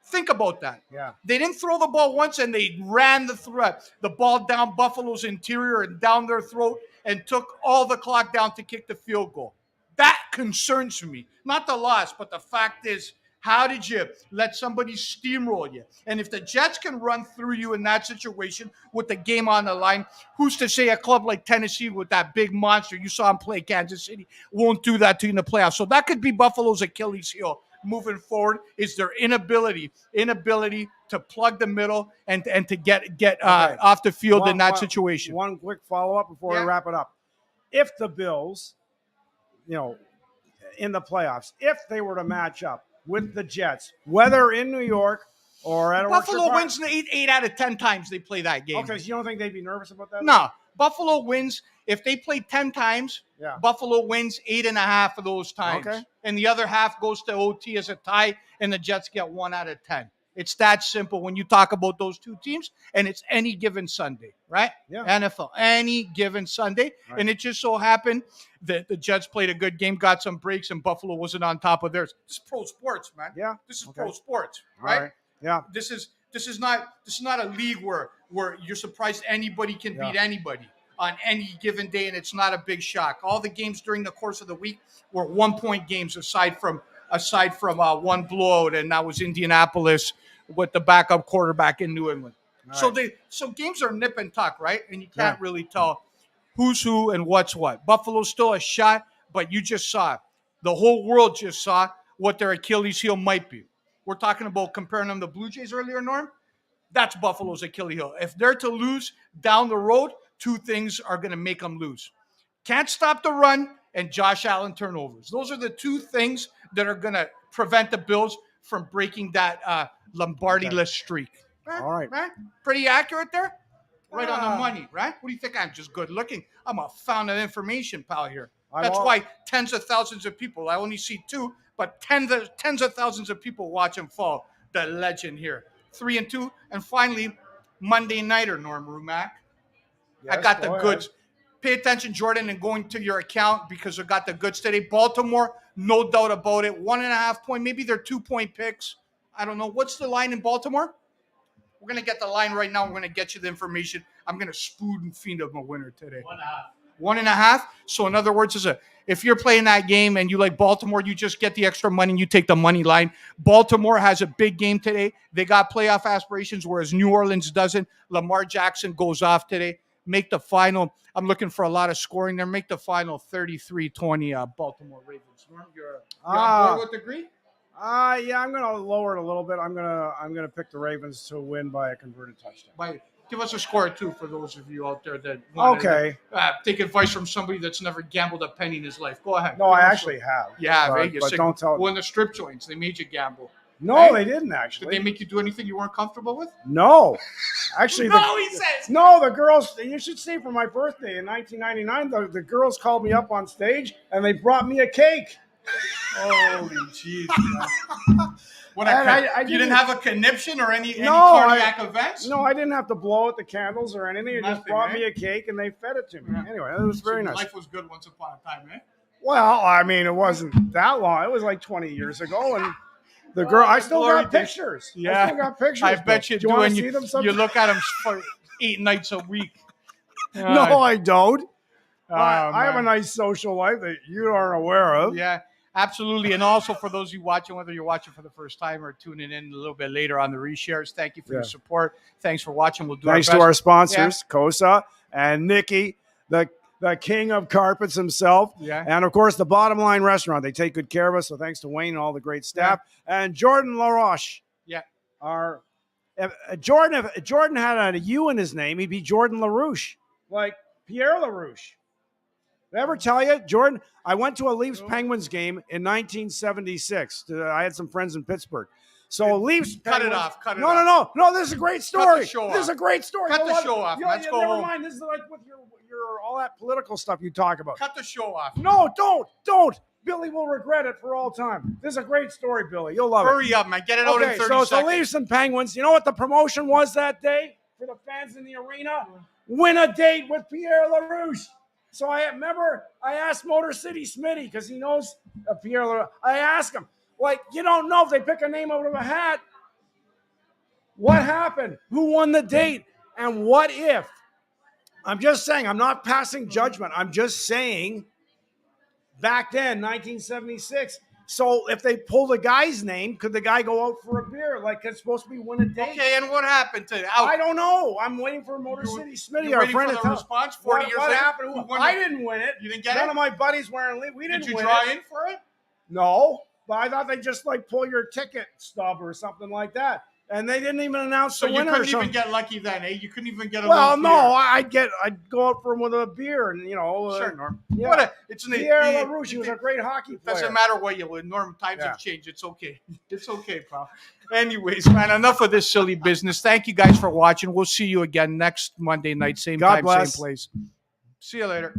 Think about that. Yeah. They didn't throw the ball once, and they ran the ball down Buffalo's interior and down their throat and took all the clock down to kick the field goal. That concerns me. Not the loss, but the fact is, how did you let somebody steamroll you? And if the Jets can run through you in that situation with the game on the line, who's to say a club like Tennessee with that big monster, you saw him play Kansas City, won't do that to you in the playoffs? So that could be Buffalo's Achilles heel moving forward, is their inability to plug the middle and to get off the field in that situation. One quick follow-up before we wrap it up. If the Bills, in the playoffs, if they were to match up with the Jets, whether in New York or at Buffalo wins 8 out of 10 times they play that game. Okay, so you don't think they'd be nervous about that? No. Buffalo wins. If they play 10 times, Buffalo wins 8.5 of those times. Okay. And the other half goes to OT as a tie, and the Jets get 1 out of 10. It's that simple when you talk about those two teams, and it's any given Sunday, right? Yeah. NFL, any given Sunday. Right. And it just so happened that the Jets played a good game, got some breaks, and Buffalo wasn't on top of theirs. This is pro sports, man. Yeah. This is pro sports, right? Yeah. This is not a league where you're surprised anybody can beat anybody on any given day, and it's not a big shock. All the games during the course of the week were 1-point games aside from one blowout, and that was Indianapolis with the backup quarterback in New England. Right. So games are nip and tuck, right? And you can't really tell who's who and what's what. Buffalo's still a shot, but you just saw it. The whole world just saw what their Achilles heel might be. We're talking about comparing them to Blue Jays earlier, Norm. That's Buffalo's Achilles heel. If they're to lose down the road, 2 things are going to make them lose. Can't stop the run and Josh Allen turnovers. Those are the 2 things that are going to prevent the Bills from breaking that Lombardi-less streak. All right. Pretty accurate there? Right on the money, right? What do you think? I'm just good looking. I'm a fountain of information, pal, here. That's why tens of thousands of people, I only see 2, but tens of thousands of people watch him fall. The legend here. 3-2. And finally, Monday Nighter, Norm Rumack. Yes, I got the goods. Pay attention, Jordan, and going to your account because I got the goods today. Baltimore, no doubt about it. 1.5 point, maybe they're 2-point picks. I don't know. What's the line in Baltimore? We're going to get the line right now. We're going to get you the information. I'm going to spoon and feed them a winner today. 1.5. 1.5. So in other words, if you're playing that game and you like Baltimore, you just get the extra money and you take the money line. Baltimore has a big game today. They got playoff aspirations, whereas New Orleans doesn't. Lamar Jackson goes off today. Make the final. I'm looking for a lot of scoring there. Make the final 33-20 Baltimore Ravens. Norm, you're on board with the green? Yeah, I'm going to lower it a little bit. I'm going to pick the Ravens to win by a converted touchdown. Give us a score, too, for those of you out there that want to take advice from somebody that's never gambled a penny in his life. Go ahead. No, I actually have. You have, eh? But don't tell them. Well, in the strip joints, they made you gamble. No, they didn't, actually. Did they make you do anything you weren't comfortable with? No. Actually, he says. No, the girls, you should see for my birthday in 1999, the girls called me up on stage, and they brought me a cake. Holy jeez. You didn't have a conniption or any cardiac events? No, I didn't have to blow out the candles or anything. They just brought me a cake and they fed it to me. Anyway, it was very nice. Life was good once upon a time, eh? Well, I mean, it wasn't that long. It was like 20 years ago, and the girl. I still got pictures. Yeah, I still got pictures. I bet you do. You want to and see them you sometime? look at them for 8 nights a week. No, I don't. Oh, I have a man. nice social life that you aren't aware of. Yeah, absolutely. And also for those of you watching, whether you're watching for the first time or tuning in a little bit later on the reshares, thank you for your support. Thanks for watching. We'll do Thanks our best. to our sponsors, Kosa and Nikki, the king of carpets himself. Yeah. And of course, the Bottom Line Restaurant. They take good care of us. So thanks to Wayne and all the great staff. And Jordan LaRoche. Yeah. If Jordan had a U in his name, he'd be Jordan LaRouche, like Pierre LaRouche. Did I ever tell you, Jordan? I went to a Leafs Penguins game in 1976. I had some friends in Pittsburgh. So Leafs. Cut it Penguins, off. Cut it no, off. No, this is a great story. Cut the show This is off. a great story. Cut the show off. Let's go never home. mind. This is like with your all that political stuff you talk about. Cut the show off. No, don't. Billy will regret it for all time. This is a great story, Billy. You'll love it. Hurry up, man. Get it out in 30 so seconds. Leafs and Penguins. You know what the promotion was that day for the fans in the arena? Win a date with Pierre LaRouche. So I asked Motor City Smitty, because he knows Pierre LaRouche. I asked him, like, you don't know if they pick a name out of a hat. What happened? Who won the date? And what if? I'm just saying, I'm not passing judgment. I'm just saying, back then, 1976. So if they pull the guy's name, could the guy go out for a beer? Like, it's supposed to be win a date. Okay, and what happened to I don't know. I'm waiting for Motor City Smitty, our friend. for the response 40 years what later? happened? I didn't win it. You didn't get None it? of my buddies wearing leave. We didn't Did you win draw it. in for it? No, but I thought they just like pull your ticket stub or something like that. And they didn't even announce So the you winner. couldn't even get lucky then, eh? You couldn't even get a Well, little no, beer. I'd go out for him with a beer, and Sure, Norm. Yeah. It's Pierre LaRouche, he was a great hockey player. Doesn't matter what you would. Norm, times have changed. It's okay. It's okay, pal. Anyways, man, enough of this silly business. Thank you guys for watching. We'll see you again next Monday night, same God time, bless. same place. See you later.